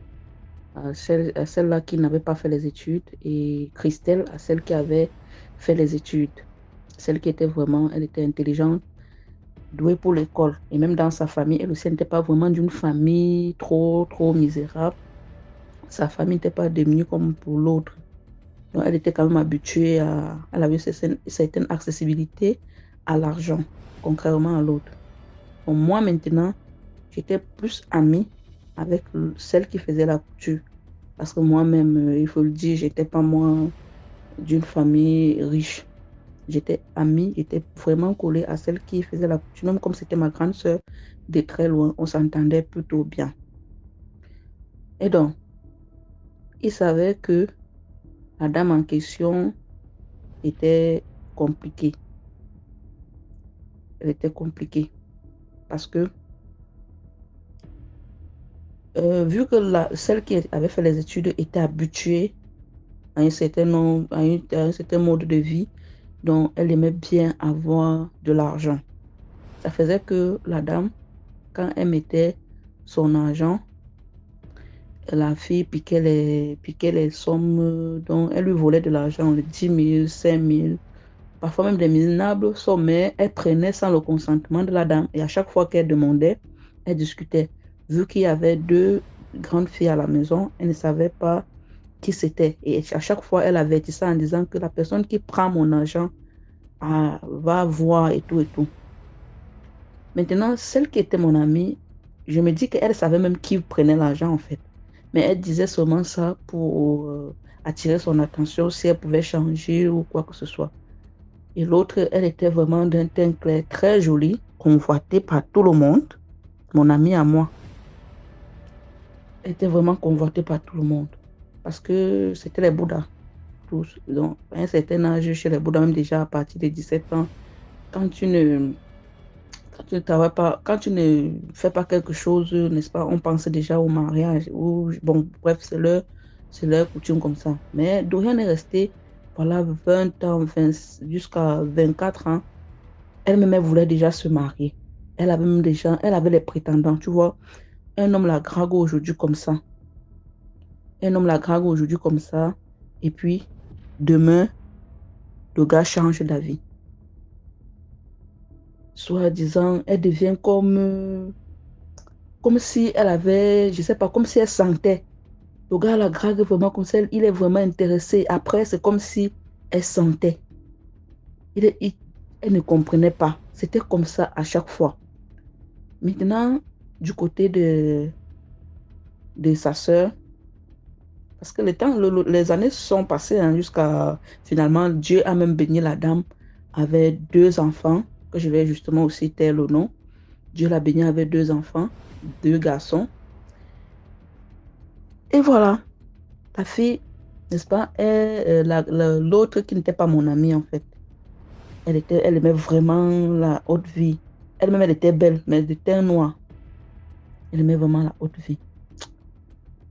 à celle-là qui n'avait pas fait les études, et Christelle, à celle qui avait fait les études. Celle qui était vraiment, elle était intelligente, douée pour l'école. Et même dans sa famille, elle aussi n'était pas vraiment d'une famille trop misérable. Sa famille n'était pas démunie comme pour l'autre. Donc, elle était quand même habituée elle avait une certaine accessibilité à l'argent, contrairement à l'autre. Donc, moi, maintenant, j'étais plus amie avec celle qui faisait la couture. Parce que moi-même, il faut le dire, j'étais pas moi d'une famille riche. J'étais amie, j'étais vraiment collée à celle qui faisait la couture. Même comme c'était ma grande sœur, de très loin, on s'entendait plutôt bien. Et donc, il savait que la dame en question était compliquée. Elle était compliquée. Parce que, vu que celle qui avait fait les études était habituée à un certain mode de vie, donc elle aimait bien avoir de l'argent. Ça faisait que la dame, quand elle mettait son argent, la fille piquait les sommes, donc elle lui volait de l'argent, les 10 000, 5 000, parfois même des minables sommes, mais elle prenait sans le consentement de la dame. Et à chaque fois qu'elle demandait, elle discutait. Vu qu'il y avait 2 grandes filles à la maison, elle ne savait pas qui c'était. Et à chaque fois, elle avertissait en disant que la personne qui prend mon argent va voir et tout et tout. Maintenant, celle qui était mon amie, je me dis qu'elle savait même qui prenait l'argent en fait. Mais elle disait seulement ça pour attirer son attention si elle pouvait changer ou quoi que ce soit. Et l'autre, elle était vraiment d'un teint clair, très jolie, convoitée par tout le monde. Mon amie à moi. Elle était vraiment convoitée par tout le monde. Parce que c'était les Bouddhas. Tous. Donc, à un certain âge, chez les Bouddhas, même déjà à partir de 17 ans, quand tu ne travailles pas, quand tu ne fais pas quelque chose, n'est-ce pas, on pense déjà au mariage. Ou, bon, bref, c'est leur coutume comme ça. Mais Dorian est restée, voilà, 20 ans, jusqu'à 24 ans. Elle-même, elle voulait déjà se marier. Elle avait les prétendants, tu vois. Un homme la drague aujourd'hui comme ça. Un homme la drague aujourd'hui comme ça. Et puis, demain, le gars change d'avis. Soit disant, elle devient comme si elle avait, je sais pas, comme si elle sentait. Le gars la drague vraiment comme ça, il est vraiment intéressé. Après, c'est comme si elle sentait. Elle ne comprenait pas. C'était comme ça à chaque fois. Maintenant, du côté de sa sœur, parce que les années sont passées jusqu'à finalement, Dieu a même béni la dame avec 2 enfants, que je vais justement aussi taire le nom. Dieu l'a béni avec 2 enfants, 2 garçons. Et voilà, la fille, n'est-ce pas, l'autre qui n'était pas mon amie en fait, elle aimait vraiment la haute vie. Elle-même, elle était belle, mais de teint noir. Elle aimait vraiment la haute vie.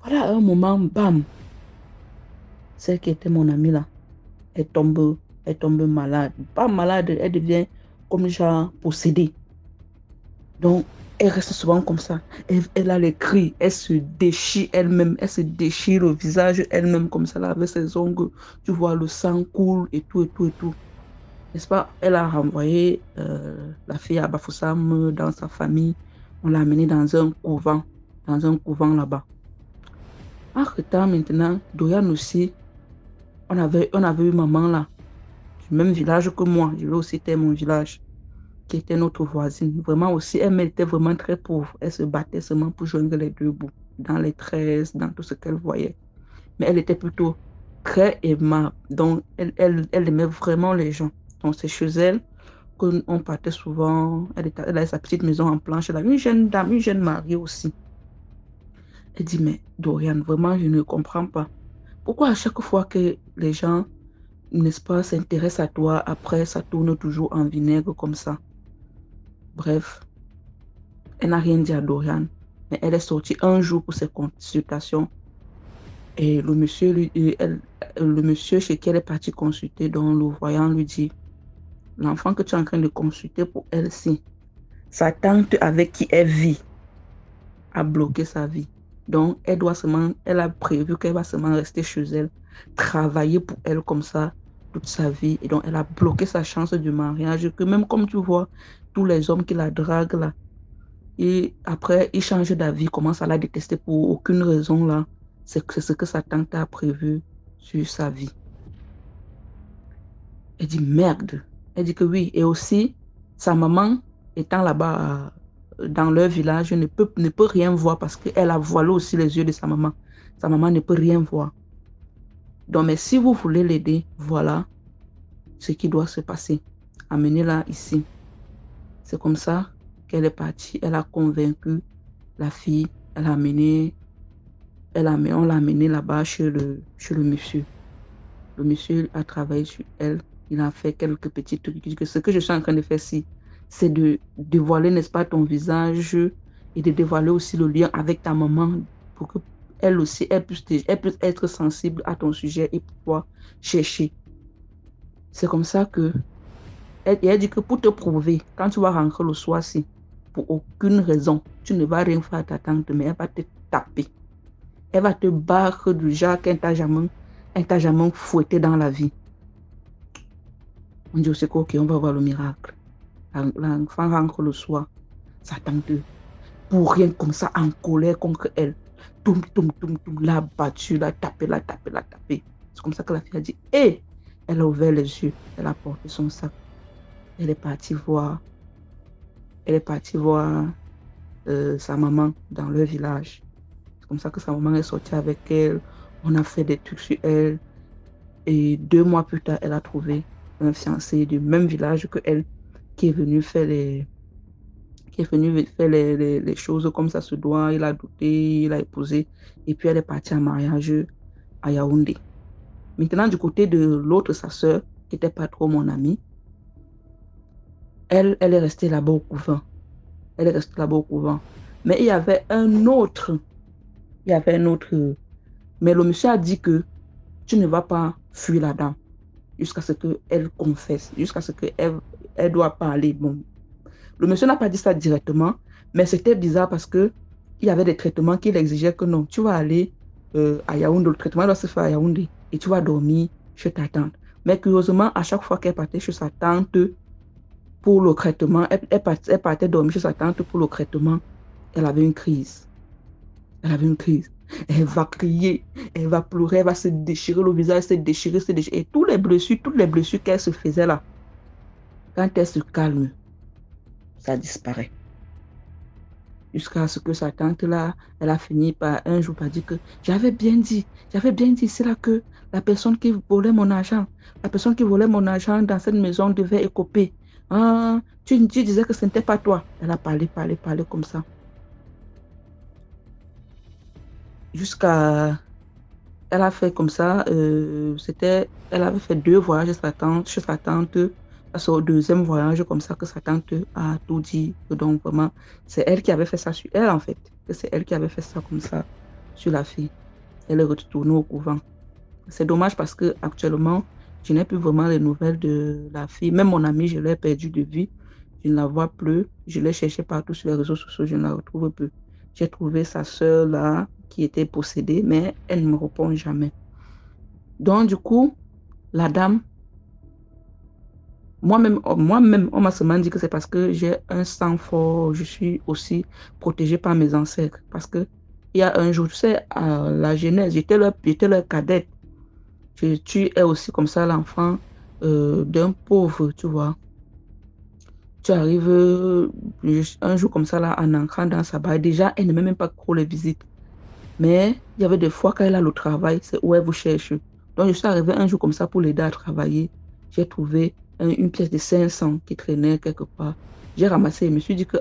Voilà, à un moment, bam, celle qui était mon amie là, elle tombe malade. Pas malade, elle devient comme genre possédée. Donc, elle reste souvent comme ça. Elle a les cris, elle se déchire elle-même, elle se déchire le visage elle-même comme ça, là, avec ses ongles. Tu vois, le sang coule et tout, et tout, et tout. N'est-ce pas? Elle a renvoyé la fille à Bafoussam dans sa famille. On l'a amenée dans un couvent là-bas. Entre temps, maintenant, Dorian aussi, on avait eu maman là, du même village que moi. Je vais aussi taire mon village, qui était notre voisine. Vraiment aussi, elle était vraiment très pauvre. Elle se battait seulement pour joindre les 2 bouts, dans les tresses, dans tout ce qu'elle voyait. Mais elle était plutôt très aimable. Donc, elle aimait vraiment les gens. Donc, c'est chez elle qu'on partait souvent. Elle avait sa petite maison en planche. Elle avait une jeune dame, une jeune mariée aussi. Elle dit, mais Dorian, vraiment, je ne comprends pas. Pourquoi à chaque fois que les gens, n'est-ce pas, s'intéressent à toi, après, ça tourne toujours en vinaigre comme ça? Bref, elle n'a rien dit à Dorian, mais elle est sortie un jour pour ses consultations. Et le monsieur, le monsieur chez qui elle est partie consulter, dont le voyant lui dit, l'enfant que tu es en train de consulter pour elle-ci, sa tante avec qui elle vit a bloqué sa vie. Donc, elle a prévu qu'elle va seulement rester chez elle, travailler pour elle comme ça toute sa vie. Et donc, elle a bloqué sa chance du mariage. Que même comme tu vois, tous les hommes qui la draguent là, et après, ils changent d'avis, commencent à la détester pour aucune raison là. C'est ce que sa tante a prévu sur sa vie. Elle dit merde. Elle dit que oui. Et aussi, sa maman, étant là-bas dans leur village, ne peut rien voir parce qu'elle a voilé aussi les yeux de sa maman. Sa maman ne peut rien voir. Donc, mais si vous voulez l'aider, voilà ce qui doit se passer. Amenez-la ici. C'est comme ça qu'elle est partie. Elle a convaincu la fille. On l'a amenée là-bas chez le monsieur. Le monsieur a travaillé sur elle. Il a fait quelques petits trucs. Ce que je suis en train de faire ici, c'est de dévoiler, n'est-ce pas, ton visage et de dévoiler aussi le lien avec ta maman pour qu'elle aussi, elle puisse être sensible à ton sujet et pouvoir chercher. C'est comme ça que elle dit que pour te prouver, quand tu vas rentrer le soir-ci, pour aucune raison, tu ne vas rien faire à ta tante, mais elle va te taper. Elle va te battre du genre qu'elle t'a jamais fouetté dans la vie. On dit aussi ok, on va voir le miracle. L'enfant rentre le soir, sa tante, pour rien comme ça, en colère contre elle, toum, l'a battue, l'a tapé. C'est comme ça que la fille a dit, hé, elle a ouvert les yeux, elle a porté son sac. Elle est partie voir sa maman dans leur village. C'est comme ça que sa maman est sortie avec elle. On a fait des trucs sur elle. Et 2 mois plus tard, elle a trouvé un fiancé du même village que elle, qui est venu faire les choses comme ça se doit. Il a douté, il a épousé. Et puis elle est partie en mariage à Yaoundé. Maintenant, du côté de l'autre, sa sœur, qui n'était pas trop mon amie, elle est restée là-bas au couvent. Mais il y avait un autre. Mais le monsieur a dit que tu ne vas pas fuir la dame jusqu'à ce qu'elle confesse, jusqu'à ce qu'elle doit parler. Bon, le monsieur n'a pas dit ça directement, mais c'était bizarre parce qu'il y avait des traitements qu'il exigeait que non, tu vas aller à Yaoundé, le traitement doit se faire à Yaoundé et tu vas dormir chez ta tante. Mais curieusement, à chaque fois qu'elle partait chez sa tante pour le traitement, elle partait dormir chez sa tante pour le traitement, elle avait une crise. Elle va crier, elle va pleurer, elle va se déchirer le visage, se déchirer. Et toutes les blessures qu'elle se faisait là, quand elle se calme, ça disparaît. Jusqu'à ce que sa tante là, elle a fini par un jour par dire que j'avais bien dit, c'est là que la personne qui volait mon argent dans cette maison devait écoper. Ah, tu disais que ce n'était pas toi. Elle a parlé comme ça. Elle a fait comme ça, elle avait fait 2 voyages chez sa tante. C'est au 2e voyage comme ça que sa tante a tout dit. Donc vraiment, c'est elle qui avait fait ça sur elle en fait. C'est elle qui avait fait ça comme ça sur la fille. Elle est retournée au couvent. C'est dommage parce que actuellement, je n'ai plus vraiment les nouvelles de la fille. Même mon amie, je l'ai perdue de vue. Je ne la vois plus. Je l'ai cherchée partout sur les réseaux sociaux, je ne la retrouve plus. J'ai trouvé sa sœur là, qui était possédée, mais elle ne me répond jamais. Donc, du coup, la dame, moi-même, on m'a seulement dit que c'est parce que j'ai un sang fort, je suis aussi protégée par mes ancêtres. Parce que il y a un jour, tu sais, à la Genèse, j'étais leur cadette. Tu es aussi comme ça l'enfant d'un pauvre, tu vois. Tu arrives un jour comme ça là, en entrant dans sa barre. Déjà, elle n'aimait même pas trop les visites. Mais il y avait des fois quand elle a le travail, c'est où elle vous cherche. Donc je suis arrivée un jour comme ça pour l'aider à travailler. J'ai trouvé une pièce de 500 qui traînait quelque part. J'ai ramassé et me suis dit que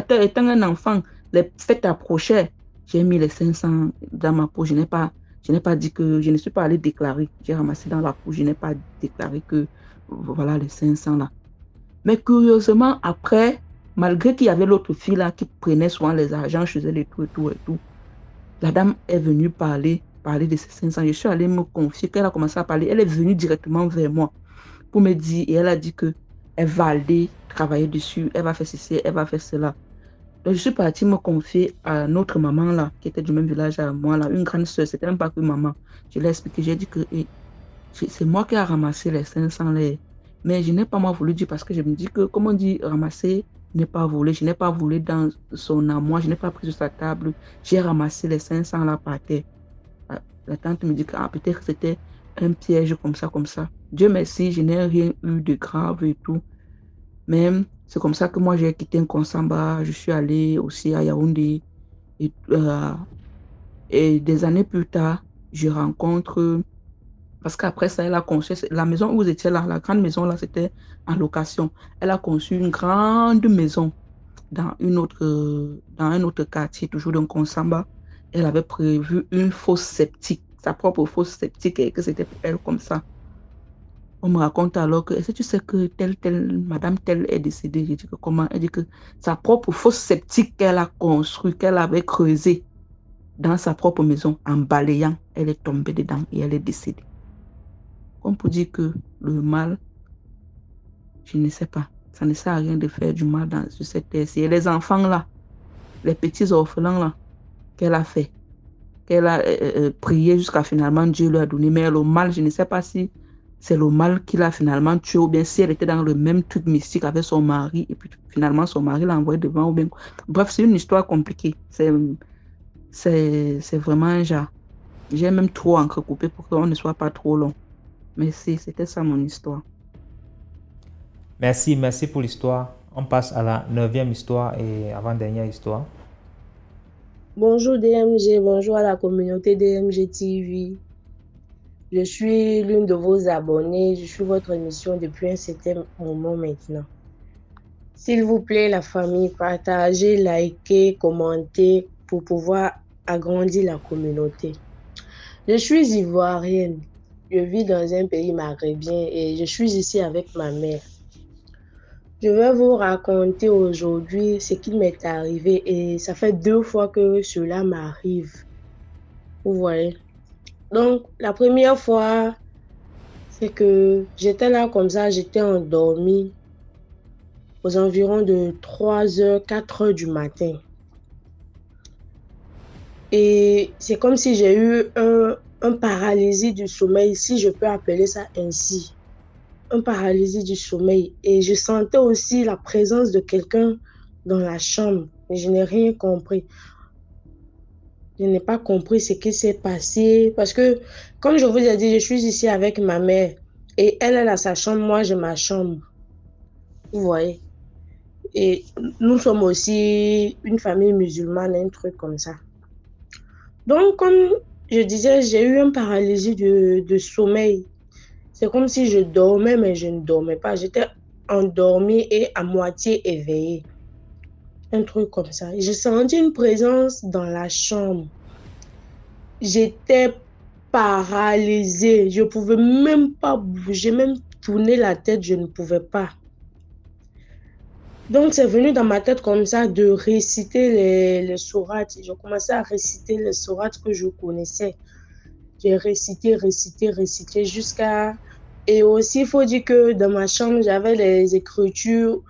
étant un enfant, les fêtes approchaient. J'ai mis les 500 dans ma poche. Je n'ai pas dit que je ne suis pas allée déclarer. J'ai ramassé dans la poche. Je n'ai pas déclaré que voilà les 500 là. Mais curieusement, après, malgré qu'il y avait l'autre fille là qui prenait souvent les argents chez elle et tout. La dame est venue parler de ces 500. Je suis allée me confier, qu'elle a commencé à parler. Elle est venue directement vers moi pour me dire, et elle a dit que elle va aller travailler dessus, elle va faire ceci, elle va faire cela. Donc, je suis partie me confier à notre maman là, qui était du même village à moi là, une grande soeur, c'était même pas que maman. Je l'ai expliqué, j'ai dit que c'est moi qui ai ramassé les 500 là. Mais je n'ai pas moi voulu dire parce que je me dis que, comme on dit, ramasser n'est pas volé. Je n'ai pas volé dans son armoire, je n'ai pas pris sur sa table. J'ai ramassé les 500 là par terre. La tante me dit que peut-être que c'était un piège comme ça. Dieu merci, je n'ai rien eu de grave et tout. Mais c'est comme ça que moi j'ai quitté Nkonsamba, je suis allée aussi à Yaoundé. Et des années plus tard, je rencontre. Parce qu'après ça, elle a conçu la maison où vous étiez là, la grande maison là, c'était en location. Elle a conçu une grande maison dans un autre quartier, toujours dans Nkonsamba. Elle avait prévu une fosse septique, sa propre fosse septique, et que c'était pour elle comme ça. On me raconte alors que, est-ce que tu sais que madame telle est décédée? J'ai dit que comment? Elle dit que sa propre fosse septique qu'elle a construite, qu'elle avait creusée dans sa propre maison, en balayant, elle est tombée dedans et elle est décédée. On peut dire que le mal, je ne sais pas, ça ne sert à rien de faire du mal sur cette terre-ci. Et les enfants là, les petits orphelins là, qu'elle a fait, qu'elle a prié jusqu'à finalement Dieu lui a donné. Mais le mal, je ne sais pas si c'est le mal qui l'a finalement tué ou bien si elle était dans le même truc mystique avec son mari et puis finalement son mari l'a envoyé devant ou bien. Bref, c'est une histoire compliquée. C'est vraiment un genre. J'ai même trop entrecoupé pour qu'on ne soit pas trop long. Mais c'était ça mon histoire. Merci pour l'histoire. On passe à la 9e histoire et avant-dernière histoire. Bonjour DMG, bonjour à la communauté DMG TV. Je suis l'une de vos abonnés, je suis votre émission depuis un certain moment maintenant. S'il vous plaît, la famille, partagez, likez, commentez pour pouvoir agrandir la communauté. Je suis ivoirienne, je vis dans un pays maghrébin et je suis ici avec ma mère. Je vais vous raconter aujourd'hui ce qui m'est arrivé et ça fait 2 fois que cela m'arrive. Vous voyez? Donc, la première fois, c'est que j'étais là comme ça, j'étais endormie aux environs de 3h, 4h du matin. Et c'est comme si j'ai eu un paralysie du sommeil, si je peux appeler ça ainsi. Un paralysie du sommeil. Et je sentais aussi la présence de quelqu'un dans la chambre. Mais je n'ai rien compris. Je n'ai pas compris ce qui s'est passé. Parce que, comme je vous ai dit, je suis ici avec ma mère. Et elle a sa chambre, moi j'ai ma chambre. Vous voyez? Et nous sommes aussi une famille musulmane, un truc comme ça. Donc, comme je disais, j'ai eu une paralysie de sommeil. C'est comme si je dormais, mais je ne dormais pas. J'étais endormie et à moitié éveillée. Un truc comme ça. J'ai senti une présence dans la chambre. J'étais paralysée. Je ne pouvais même pas bouger, même tourner la tête, je ne pouvais pas. Donc, c'est venu dans ma tête comme ça de réciter les sourates. J'ai commencé à réciter les sourates que je connaissais. J'ai récité jusqu'à... Et aussi, il faut dire que dans ma chambre, j'avais les écritures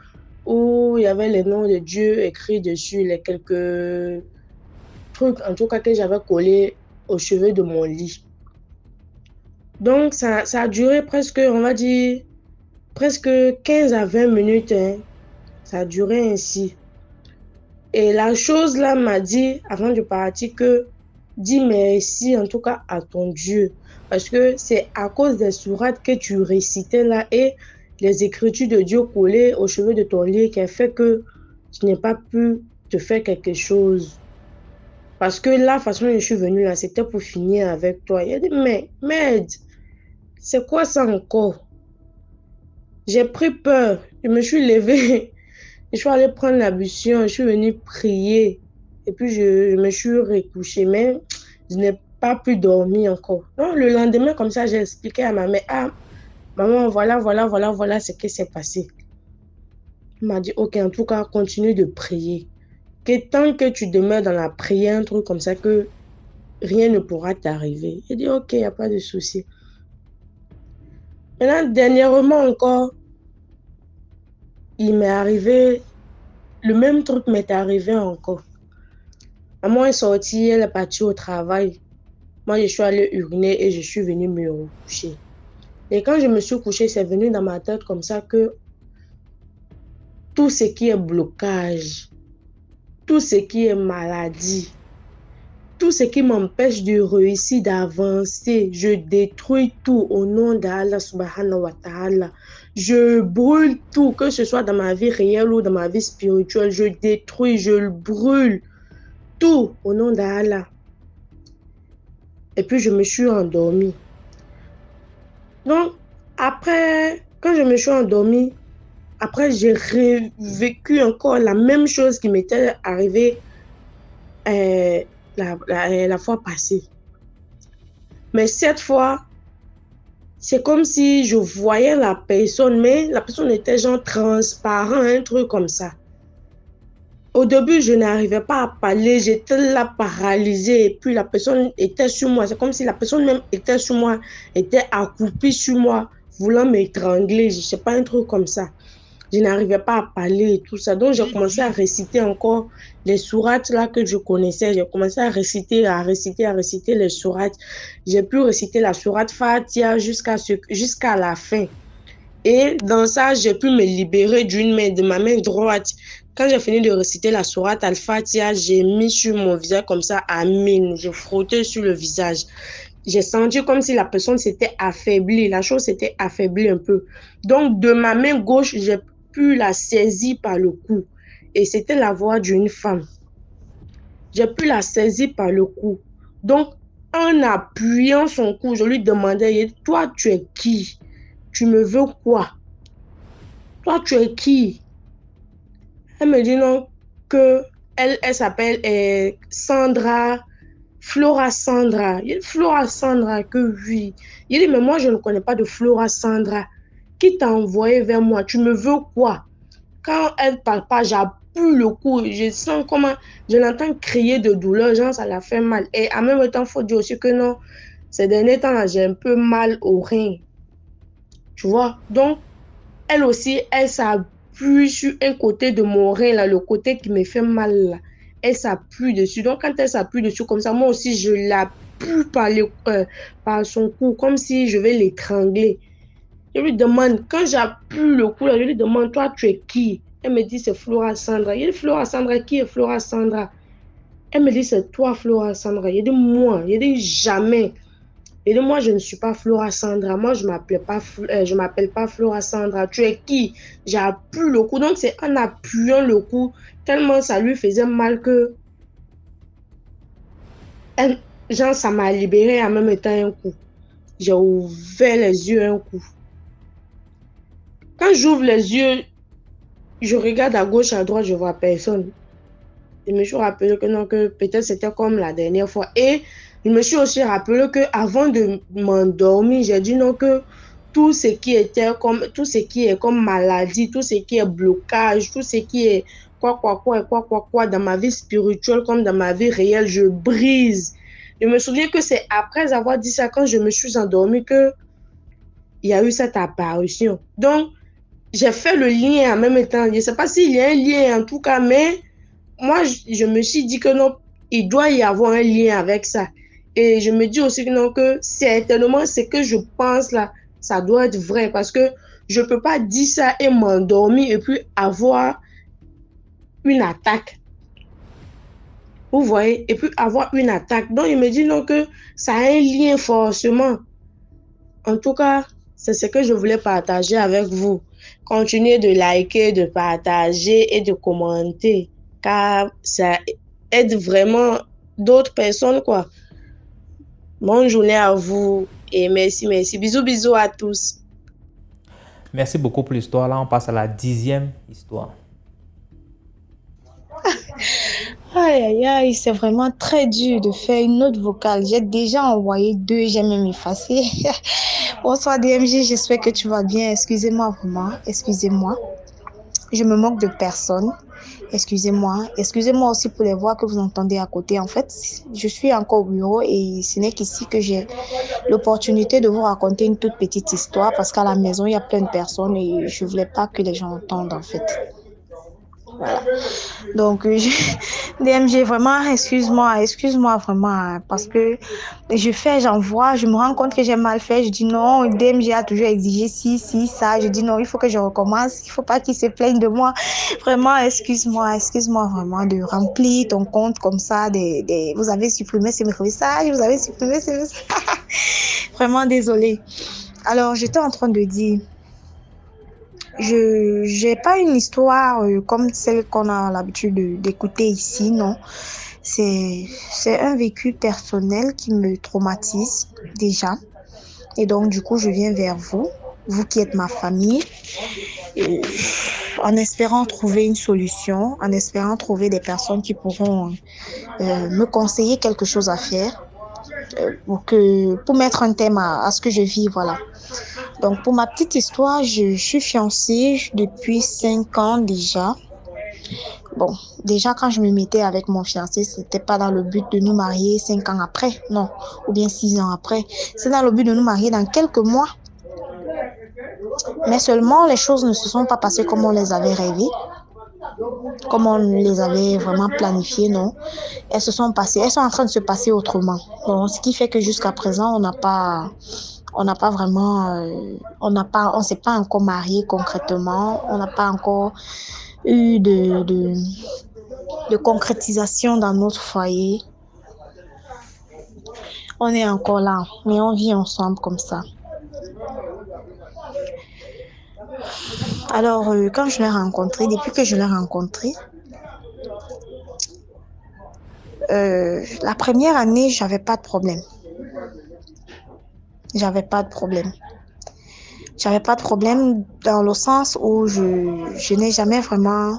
où il y avait les noms de Dieu écrits dessus, les quelques trucs, en tout cas, que j'avais collés au chevet de mon lit. Donc, ça a duré presque, on va dire, presque 15 à 20 minutes. Hein. Ça a duré ainsi. Et la chose là m'a dit, avant de partir, que dis merci en tout cas à ton Dieu. Parce que c'est à cause des sourates que tu récitais là et les écritures de Dieu collées au cheveu de ton lit qui a fait que tu n'ai pas pu te faire quelque chose. Parce que la façon dont je suis venue là, c'était pour finir avec toi. Il a dit, mais merde, c'est quoi ça encore? J'ai pris peur. Je me suis levée. Je suis allée prendre l'ablution. Je suis venue prier. Et puis, je me suis recouchée. Mais je n'ai pas pu dormir encore. Donc, le lendemain, comme ça, j'ai expliqué à ma mère, ah, maman, voilà ce qui s'est passé. Il m'a dit, ok, en tout cas, continue de prier. Que tant que tu demeures dans la prière, un truc comme ça, que rien ne pourra t'arriver. Il dit, ok, il n'y a pas de souci. Maintenant, dernièrement encore, il m'est arrivé, le même truc m'est arrivé encore. Maman est sortie, elle est partie au travail. Moi, je suis allée uriner et je suis venue me recoucher. Et quand je me suis couchée, c'est venu dans ma tête comme ça que tout ce qui est blocage, tout ce qui est maladie, tout ce qui m'empêche de réussir, d'avancer, je détruis tout au nom d'Allah subhanahu wa ta'ala. Je brûle tout, que ce soit dans ma vie réelle ou dans ma vie spirituelle. Je détruis, je le brûle, tout au nom d'Allah. Et puis je me suis endormie. Donc, après, quand je me suis endormie, après j'ai vécu encore la même chose qui m'était arrivée la fois passée. Mais cette fois, c'est comme si je voyais la personne, mais la personne était genre transparent, un truc comme ça. Au début, je n'arrivais pas à parler, j'étais là paralysée et puis la personne était sur moi. C'est comme si la personne même était sur moi, était accroupie sur moi, voulant m'étrangler, je ne sais pas, un truc comme ça. Je n'arrivais pas à parler et tout ça. Donc, j'ai commencé à réciter encore les sourates là que je connaissais. J'ai commencé à réciter les sourates. J'ai pu réciter la sourate Fatiha jusqu'à la fin. Et dans ça, j'ai pu me libérer d'une main, de ma main droite. Quand j'ai fini de réciter la sourate Al-Fatiha, j'ai mis sur mon visage comme ça, Amin. J'ai frotté sur le visage. J'ai senti comme si la personne s'était affaiblie. La chose s'était affaiblie un peu. Donc, de ma main gauche, j'ai pu la saisir par le cou. Et c'était la voix d'une femme. J'ai pu la saisir par le cou. Donc, en appuyant son cou, je lui demandais, toi, tu es qui? Tu me veux quoi? Toi, tu es qui? Elle me dit non, que elle s'appelle Sandra, Flora Sandra. Il dit Flora Sandra, que oui. Il dit, mais moi, je ne connais pas de Flora Sandra. Qui t'a envoyé vers moi? Tu me veux quoi? Quand elle ne parle pas, j'appuie le cou. Je sens comment, je l'entends crier de douleur, genre ça la fait mal. Et en même temps, il faut dire aussi que non, ces derniers temps-là, j'ai un peu mal au rein. Tu vois? Donc, elle aussi, elle s'appuie sur un côté de mon rein, là, le côté qui me fait mal, là. Elle s'appuie dessus. Donc, quand elle s'appuie dessus comme ça, moi aussi, je l'appuie par son cou, comme si je vais l'étrangler. Je lui demande, quand j'appuie le cou, là, je lui demande, toi, tu es qui? Elle me dit, c'est Flora Sandra. Il dit, Flora Sandra, qui est Flora Sandra? Elle me dit, c'est toi, Flora Sandra. Il dit, moi. Il dit, jamais. Il dit, moi, je ne suis pas Flora Sandra. Moi, je ne m'appelle pas Flora Sandra. Tu es qui? J'appuie le cou. Donc, c'est en appuyant le cou, tellement ça lui faisait mal que, genre, ça m'a libéré en même temps un coup. J'ai ouvert les yeux un coup. Quand j'ouvre les yeux, je regarde à gauche, à droite, je vois personne. Je me suis rappelé que non, que peut-être c'était comme la dernière fois. Et je me suis aussi rappelé qu'avant de m'endormir, j'ai dit non, que tout ce qui est comme maladie, tout ce qui est blocage, tout ce qui est quoi dans ma vie spirituelle comme dans ma vie réelle, je brise. Je me souviens que c'est après avoir dit ça, quand je me suis endormie, que il y a eu cette apparition. Donc, j'ai fait le lien en même temps. Je ne sais pas s'il y a un lien en tout cas, mais moi, je me suis dit que non, il doit y avoir un lien avec ça. Et je me dis aussi que non, que certainement, ce que je pense là, ça doit être vrai parce que je ne peux pas dire ça et m'endormir et puis avoir une attaque. Vous voyez? Et puis avoir une attaque. Donc, il me dit non, que ça a un lien forcément. En tout cas, c'est ce que je voulais partager avec vous. Continuez de liker, de partager et de commenter, car ça aide vraiment d'autres personnes, quoi. Bonne journée à vous et merci. Bisous, bisous à tous. Merci beaucoup pour l'histoire. Là, on passe à la 10e histoire. Aïe, c'est vraiment très dur de faire une note vocale. J'ai déjà envoyé 2, j'ai même effacé. Bonsoir DMG, j'espère que tu vas bien. Excusez-moi vraiment, excusez-moi. Je me moque de personne. Excusez-moi. Excusez-moi aussi pour les voix que vous entendez à côté. En fait, je suis encore au bureau et ce n'est qu'ici que j'ai l'opportunité de vous raconter une toute petite histoire parce qu'à la maison, il y a plein de personnes et je ne voulais pas que les gens entendent en fait. Voilà. Donc, DMG, vraiment, excuse-moi vraiment, hein, parce que j'envoie, je me rends compte que j'ai mal fait. Je dis non, DMG a toujours exigé si, ça. Je dis non, il faut que je recommence. Il faut pas qu'il se plaigne de moi. Vraiment, excuse-moi vraiment de remplir ton compte comme ça. Vous avez supprimé ces messages, vous avez supprimé ces messages. Vraiment désolée. Alors, j'étais en train de dire. Je n'ai pas une histoire comme celle qu'on a l'habitude d'écouter ici, non. C'est un vécu personnel qui me traumatise déjà. Et donc, du coup, je viens vers vous qui êtes ma famille, en espérant trouver une solution, en espérant trouver des personnes qui pourront me conseiller quelque chose à faire pour mettre un thème à ce que je vis, voilà. Donc, pour ma petite histoire, je suis fiancée depuis 5 ans déjà. Bon, déjà, quand je me mettais avec mon fiancé, c'était pas dans le but de nous marier 5 ans après, non, ou bien 6 ans après. C'est dans le but de nous marier dans quelques mois. Mais seulement, les choses ne se sont pas passées comme on les avait rêvées, comme on les avait vraiment planifiées, non. Elles sont en train de se passer autrement. Bon, ce qui fait que jusqu'à présent, on s'est pas encore marié concrètement, on n'a pas encore eu de concrétisation dans notre foyer. On est encore là, mais on vit ensemble comme ça. Alors, quand je l'ai rencontré, depuis que je l'ai rencontré, la première année, j'avais pas de problème. J'avais pas de problème dans le sens où je n'ai jamais vraiment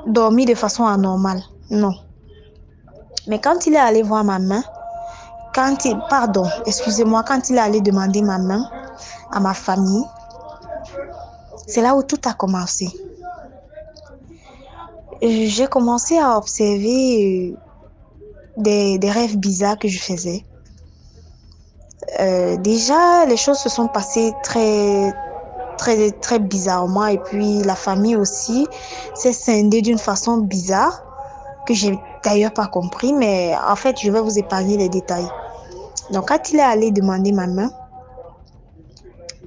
dormi de façon anormale. Non. Mais quand il est allé voir ma main, quand il est allé demander ma main à ma famille, c'est là où tout a commencé. J'ai commencé à observer des rêves bizarres que je faisais. Déjà, les choses se sont passées très, très, très bizarrement. Et puis, la famille aussi s'est scindée d'une façon bizarre que j'ai d'ailleurs pas compris. Mais en fait, je vais vous épargner les détails. Donc, quand il est allé demander ma main,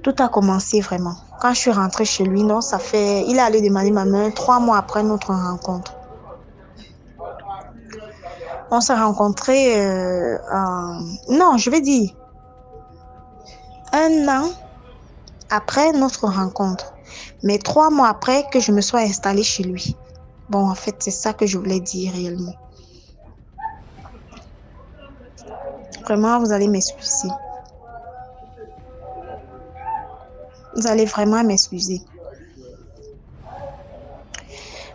tout a commencé vraiment. Quand je suis rentrée chez lui, il est allé demander ma main 3 mois après notre rencontre. On s'est rencontrés je vais dire 1 an après notre rencontre. Mais 3 mois après que je me sois installée chez lui. Bon, en fait, c'est ça que je voulais dire réellement. Vraiment, vous allez m'excuser. Vous allez vraiment m'excuser.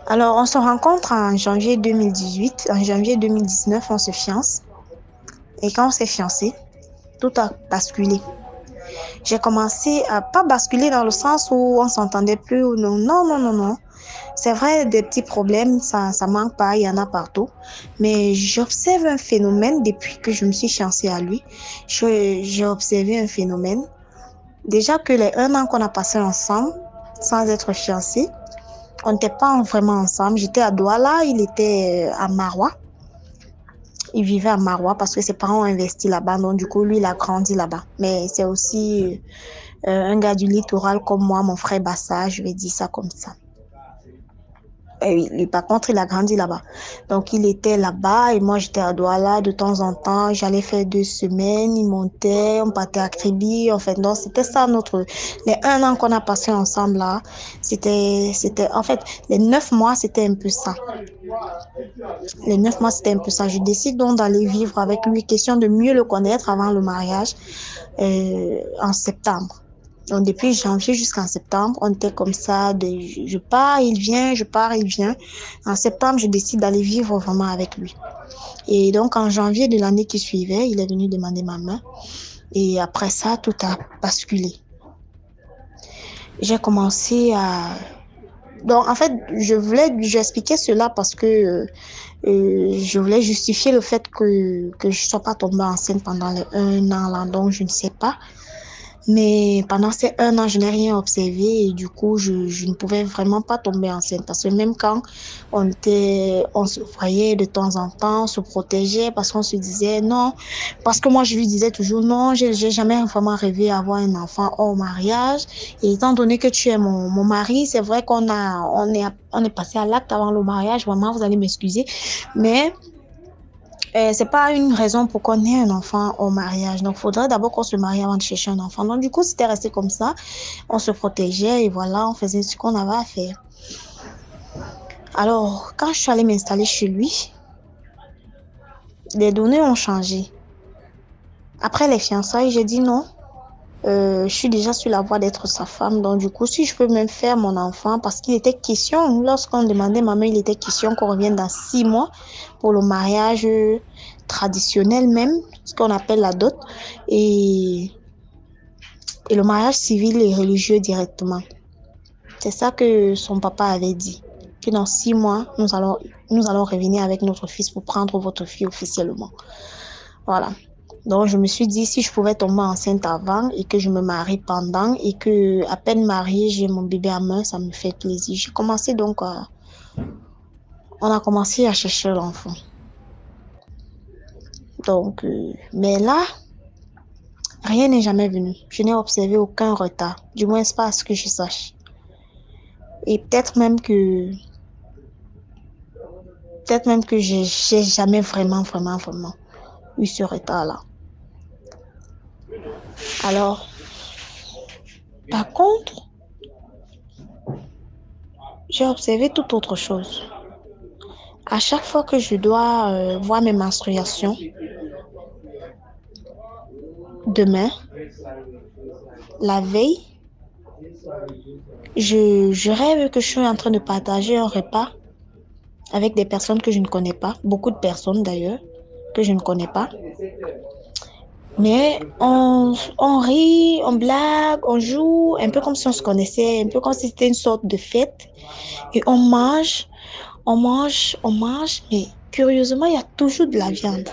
Alors, on se rencontre en janvier 2018. En janvier 2019, on se fiance. Et quand on s'est fiancé, tout a basculé. J'ai commencé à pas basculer dans le sens où on s'entendait plus ou non. Non. C'est vrai, des petits problèmes, ça manque pas, il y en a partout. Mais j'observe un phénomène depuis que je me suis fiancée à lui. J'ai observé un phénomène. Déjà que les 1 an qu'on a passé ensemble, sans être fiancés, on n'était pas vraiment ensemble. J'étais à Douala, il était à Maroua. Il vivait à Maroua parce que ses parents ont investi là-bas. Donc, du coup, lui, il a grandi là-bas. Mais c'est aussi un gars du littoral comme moi, mon frère Bassa, je vais dire ça comme ça. Et lui, par contre, il a grandi là-bas. Donc, il était là-bas et moi, j'étais à Douala. De temps en temps, j'allais faire 2 semaines. Il montait, on partait à Kribi. En fait, donc, c'était ça les 1 an qu'on a passé ensemble là. En fait, les 9 mois, c'était un peu ça. Je décide donc d'aller vivre avec lui, question de mieux le connaître avant le mariage, en septembre. Donc, depuis janvier jusqu'en septembre, on était comme ça, je pars, il vient, je pars, il vient. En septembre, je décide d'aller vivre vraiment avec lui. Et donc, en janvier de l'année qui suivait, il est venu demander ma main. Et après ça, tout a basculé. j'ai commencé à... Donc, en fait, j'expliquais cela parce que je voulais justifier le fait que je ne sois pas tombée enceinte pendant les 1 an là, donc je ne sais pas. Mais pendant ces 1 an, je n'ai rien observé et du coup, je ne pouvais vraiment pas tomber enceinte parce que même quand on se voyait de temps en temps, on se protégeait parce qu'on se disait non, parce que moi, je lui disais toujours non, j'ai jamais vraiment rêvé d'avoir un enfant hors mariage. Et étant donné que tu es mon mari, c'est vrai on est passé à l'acte avant le mariage, vraiment, vous allez m'excuser, mais c'est pas une raison pour qu'on ait un enfant au mariage. Donc, il faudrait d'abord qu'on se marie avant de chercher un enfant. Donc, du coup, c'était resté comme ça. On se protégeait et voilà, on faisait ce qu'on avait à faire. Alors, quand je suis allée m'installer chez lui, les données ont changé. Après les fiançailles, j'ai dit non. Je suis déjà sur la voie d'être sa femme. Donc, du coup, si je peux même faire mon enfant, parce qu'il était question, lorsqu'on demandait maman, il était question qu'on revienne dans 6 mois pour le mariage traditionnel même, ce qu'on appelle la dot, et le mariage civil et religieux directement. C'est ça que son papa avait dit, que dans 6 mois, nous allons revenir avec notre fils pour prendre votre fille officiellement. Voilà. Donc, je me suis dit, si je pouvais tomber enceinte avant et que je me marie pendant et que, à peine mariée, j'ai mon bébé à main, ça me fait plaisir. On a commencé à chercher l'enfant. Donc, mais là, rien n'est jamais venu. Je n'ai observé aucun retard, du moins pas à ce que je sache. Et peut-être même que j'ai jamais vraiment eu ce retard-là. Alors, par contre, j'ai observé toute autre chose. À chaque fois que je dois voir mes menstruations, demain, la veille, je rêve que je suis en train de partager un repas avec des personnes que je ne connais pas, beaucoup de personnes d'ailleurs, que je ne connais pas. Mais on rit, on blague, on joue, un peu comme si on se connaissait, un peu comme si c'était une sorte de fête. Et on mange, mais curieusement, il y a toujours de la viande.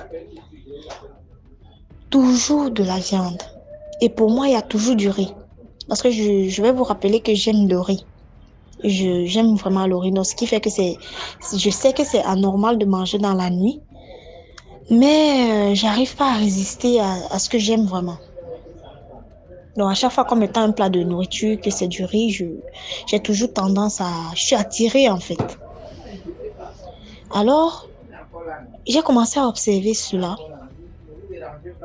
Toujours de la viande. Et pour moi, il y a toujours du riz. Parce que je vais vous rappeler que j'aime le riz. J'aime vraiment le riz. Donc, ce qui fait que je sais que c'est anormal de manger dans la nuit. Mais j'arrive pas à résister à ce que j'aime vraiment. Donc, à chaque fois qu'on me tend un plat de nourriture, que c'est du riz, j'ai toujours tendance je suis attirée en fait. Alors, j'ai commencé à observer cela.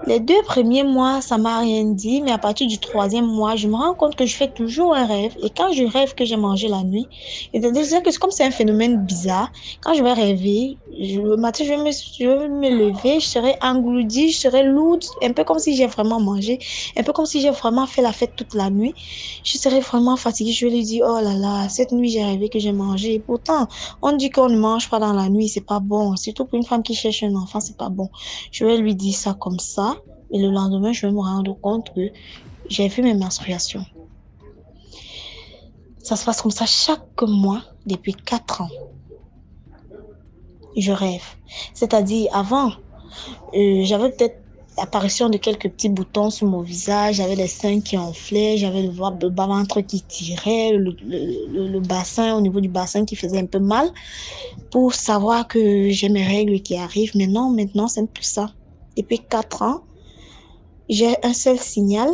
Les 2 premiers mois, ça m'a rien dit, mais à partir du 3e mois, je me rends compte que je fais toujours un rêve. Et quand je rêve que j'ai mangé la nuit, c'est-à-dire que comme c'est un phénomène bizarre, quand je vais rêver, le matin, je vais me lever, je serai engourdie, je serai lourde, un peu comme si j'ai vraiment mangé, un peu comme si j'ai vraiment fait la fête toute la nuit. Je serai vraiment fatiguée, je vais lui dire, oh là là, cette nuit, j'ai rêvé que j'ai mangé. Et pourtant, on dit qu'on ne mange pas dans la nuit, c'est pas bon. Surtout pour une femme qui cherche un enfant, c'est pas bon. Je vais lui dire ça comme ça. Et le lendemain, je vais me rendre compte que j'ai vu mes menstruations. Ça se passe comme ça chaque mois depuis 4 ans. Je rêve. C'est-à-dire, avant, j'avais peut-être l'apparition de quelques petits boutons sur mon visage, j'avais les seins qui enflaient, j'avais le bas-ventre qui tirait, le bassin, au niveau du bassin qui faisait un peu mal, pour savoir que j'ai mes règles qui arrivent. Mais non, maintenant, c'est plus ça. Depuis 4 ans, j'ai un seul signal,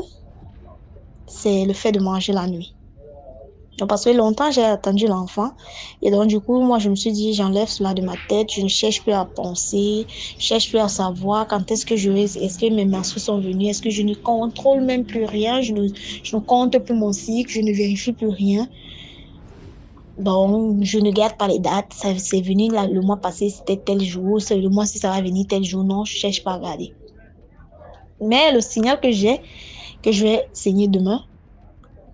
c'est le fait de manger la nuit. Donc, parce que longtemps, j'ai attendu l'enfant. Et donc, du coup, moi, je me suis dit, j'enlève cela de ma tête. Je ne cherche plus à penser. Je ne cherche plus à savoir quand est-ce que mes menstrues sont venues. Est-ce que je ne contrôle même plus rien. Je ne compte plus mon cycle. Je ne vérifie plus rien. Donc, je ne garde pas les dates. C'est venu là, le mois passé, c'était tel jour. Le mois ci, ça va venir tel jour. Non, je ne cherche pas à regarder. Mais le signal que j'ai, que je vais saigner demain,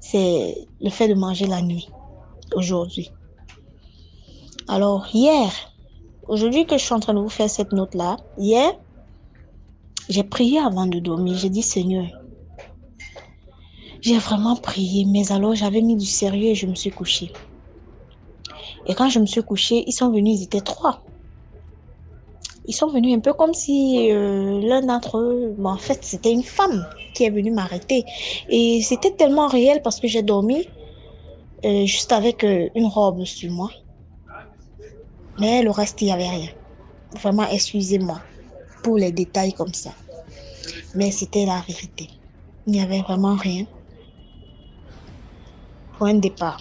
c'est le fait de manger la nuit, aujourd'hui. Alors, aujourd'hui que je suis en train de vous faire cette note-là, hier, j'ai prié avant de dormir. J'ai dit, Seigneur, J'ai vraiment prié, mais alors j'avais mis du sérieux et je me suis couchée. Et quand je me suis couchée, ils sont venus, ils étaient 3. Ils sont venus un peu comme si l'un d'entre eux, en fait, c'était une femme qui est venue m'arrêter. Et c'était tellement réel parce que j'ai dormi juste avec une robe sur moi. Mais le reste, il n'y avait rien. Vraiment, excusez-moi pour les détails comme ça. Mais c'était la vérité. Il n'y avait vraiment rien. Point de départ.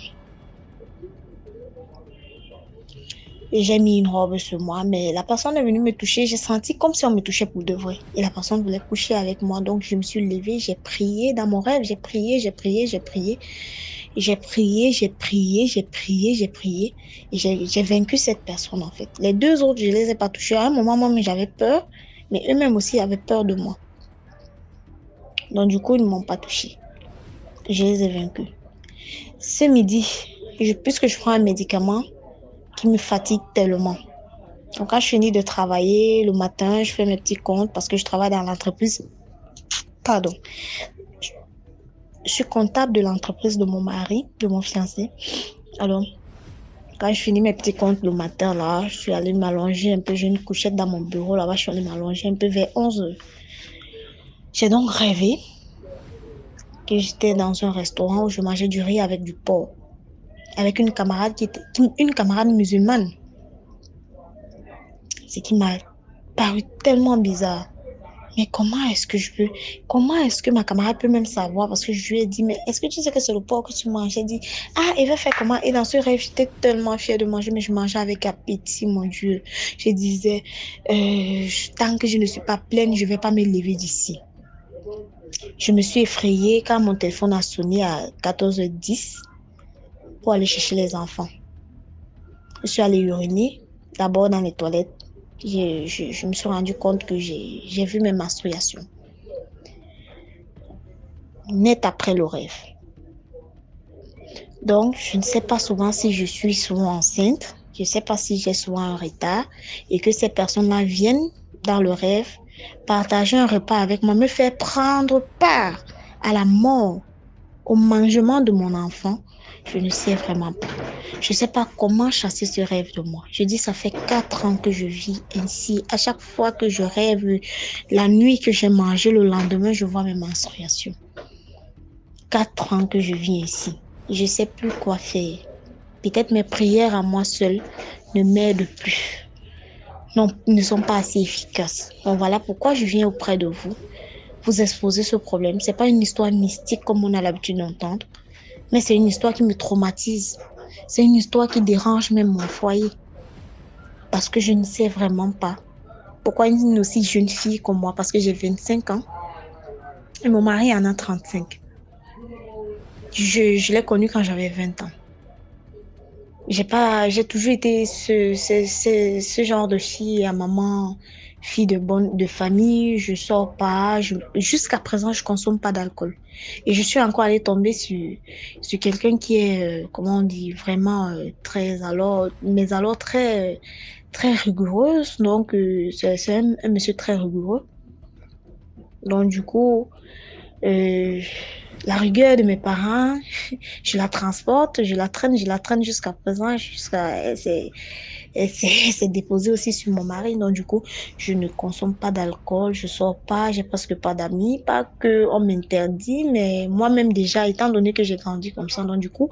Et j'ai mis une robe sur moi, mais la personne est venue me toucher. J'ai senti comme si on me touchait pour de vrai. Et la personne voulait coucher avec moi. Donc, je me suis levée, j'ai prié dans mon rêve. J'ai prié, j'ai prié, j'ai prié. J'ai prié, j'ai prié, j'ai prié, j'ai prié. Et j'ai vaincu cette personne, en fait. Les 2 autres, je ne les ai pas touchés. À un moment, moi, j'avais peur. Mais eux-mêmes aussi avaient peur de moi. Donc, du coup, ils ne m'ont pas touchée. Je les ai vaincus. Ce midi, puisque je prends un médicament qui me fatigue tellement. Donc, quand je finis de travailler le matin, je fais mes petits comptes parce que je travaille dans l'entreprise. Pardon. Je suis comptable de l'entreprise de mon mari, de mon fiancé. Alors, quand je finis mes petits comptes le matin, là, je suis allée m'allonger un peu. J'ai une couchette dans mon bureau, là-bas, je suis allée m'allonger un peu vers 11h. J'ai donc rêvé que j'étais dans un restaurant où je mangeais du riz avec du porc. Avec une camarade une camarade musulmane. Ce qui m'a paru tellement bizarre. Mais comment est-ce que ma camarade peut même savoir? Parce que je lui ai dit, mais est-ce que tu sais que c'est le porc que tu manges? Elle dit, ah, elle va faire comment? Et dans ce rêve, j'étais tellement fière de manger, mais je mangeais avec appétit, mon Dieu. Je disais, tant que je ne suis pas pleine, je ne vais pas me lever d'ici. Je me suis effrayée quand mon téléphone a sonné à 14h10 pour aller chercher les enfants. Je suis allée uriner, d'abord dans les toilettes. Je me suis rendu compte que j'ai vu mes menstruations. Net après le rêve. Donc, je ne sais pas souvent si je suis souvent enceinte. Je ne sais pas si j'ai souvent un retard. Et que ces personnes-là viennent dans le rêve partager un repas avec moi, me faire prendre part à la mort, au mangement de mon enfant. Je ne sais vraiment pas. Je ne sais pas comment chasser ce rêve de moi. Je dis, ça fait 4 ans que je vis ainsi. À chaque fois que je rêve, la nuit que j'ai mangé, le lendemain, je vois mes menstruations. 4 ans que je vis ainsi. Je ne sais plus quoi faire. Peut-être mes prières à moi seule ne m'aident plus. Non, ne sont pas assez efficaces. Donc voilà pourquoi je viens auprès de vous exposer ce problème. Ce n'est pas une histoire mystique comme on a l'habitude d'entendre. Mais c'est une histoire qui me traumatise. C'est une histoire qui dérange même mon foyer. Parce que je ne sais vraiment pas pourquoi une aussi jeune fille comme moi, parce que j'ai 25 ans, et mon mari en a 35. Je l'ai connu quand j'avais 20 ans. J'ai toujours été ce genre de fille à maman, fille de famille. Je sors pas. Jusqu'à présent, je consomme pas d'alcool. Et je suis encore allée tomber sur quelqu'un qui est, comment on dit, vraiment très rigoureuse. Donc, c'est un monsieur très rigoureux. Donc, du coup, la rigueur de mes parents, je la transporte, je la traîne jusqu'à présent, elle s'est déposée aussi sur mon mari. Donc, du coup, je ne consomme pas d'alcool, je sors pas, j'ai presque pas d'amis, pas qu'on m'interdit, mais moi-même déjà, étant donné que j'ai grandi comme ça, donc du coup,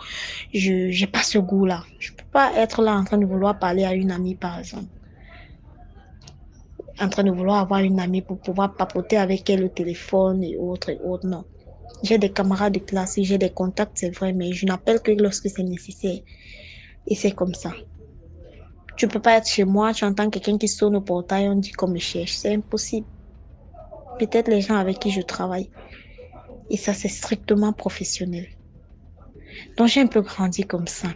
j'ai pas ce goût-là. Je peux pas être là en train de vouloir parler à une amie, par exemple. En train de vouloir avoir une amie pour pouvoir papoter avec elle au téléphone et autres, non. J'ai des camarades de classe, j'ai des contacts, c'est vrai, mais je n'appelle que lorsque c'est nécessaire. Et c'est comme ça. Tu ne peux pas être chez moi, tu entends quelqu'un qui sonne au portail, on dit qu'on me cherche. C'est impossible. Peut-être les gens avec qui je travaille. Et ça, c'est strictement professionnel. Donc, j'ai un peu grandi comme ça.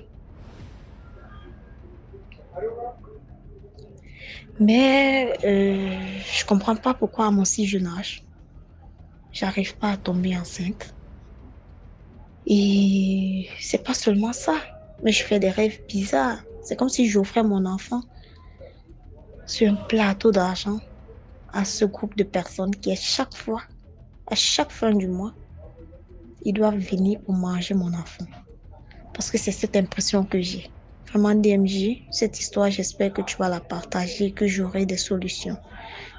Mais je comprends pas pourquoi à mon si jeune âge, j'arrive pas à tomber enceinte. Et c'est pas seulement ça, mais je fais des rêves bizarres. C'est comme si j'offrais mon enfant sur un plateau d'argent à ce groupe de personnes qui à chaque fin du mois, ils doivent venir pour manger mon enfant. Parce que c'est cette impression que j'ai. Vraiment, DMJ, cette histoire, j'espère que tu vas la partager, que j'aurai des solutions.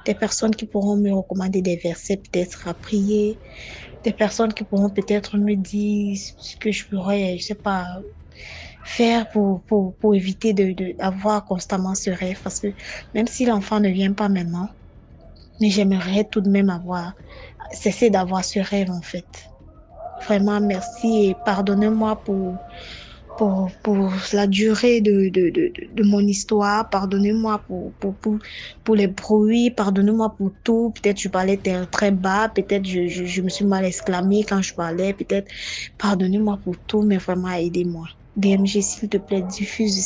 Des personnes qui pourront me recommander des versets peut-être à prier, des personnes qui pourront peut-être me dire ce que je pourrais, je sais pas, faire pour éviter d'avoir constamment ce rêve. Parce que même si l'enfant ne vient pas maintenant, mais j'aimerais tout de même cesser d'avoir ce rêve en fait. Vraiment, merci et pardonnez-moi pour la durée de mon histoire. Pardonnez-moi pour les bruits. Pardonnez-moi pour tout. Peut-être je parlais très bas. Peut-être je me suis mal exclamée quand je parlais. Peut-être pardonnez-moi pour tout, mais vraiment aidez-moi. DMG, s'il te plaît, diffuse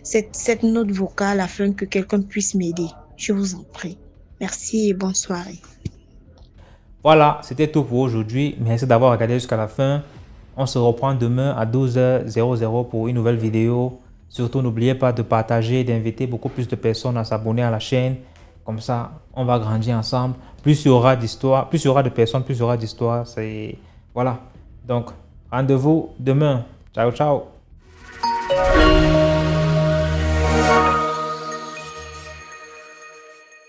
cette note vocale afin que quelqu'un puisse m'aider. Je vous en prie. Merci et bonne soirée. Voilà, c'était tout pour aujourd'hui. Merci d'avoir regardé jusqu'à la fin. On se reprend demain à 12h00 pour une nouvelle vidéo. Surtout, n'oubliez pas de partager, d'inviter beaucoup plus de personnes à s'abonner à la chaîne. Comme ça, on va grandir ensemble. Plus il y aura d'histoires, plus il y aura de personnes, plus il y aura d'histoires. Voilà. Donc, rendez-vous demain. Ciao, ciao.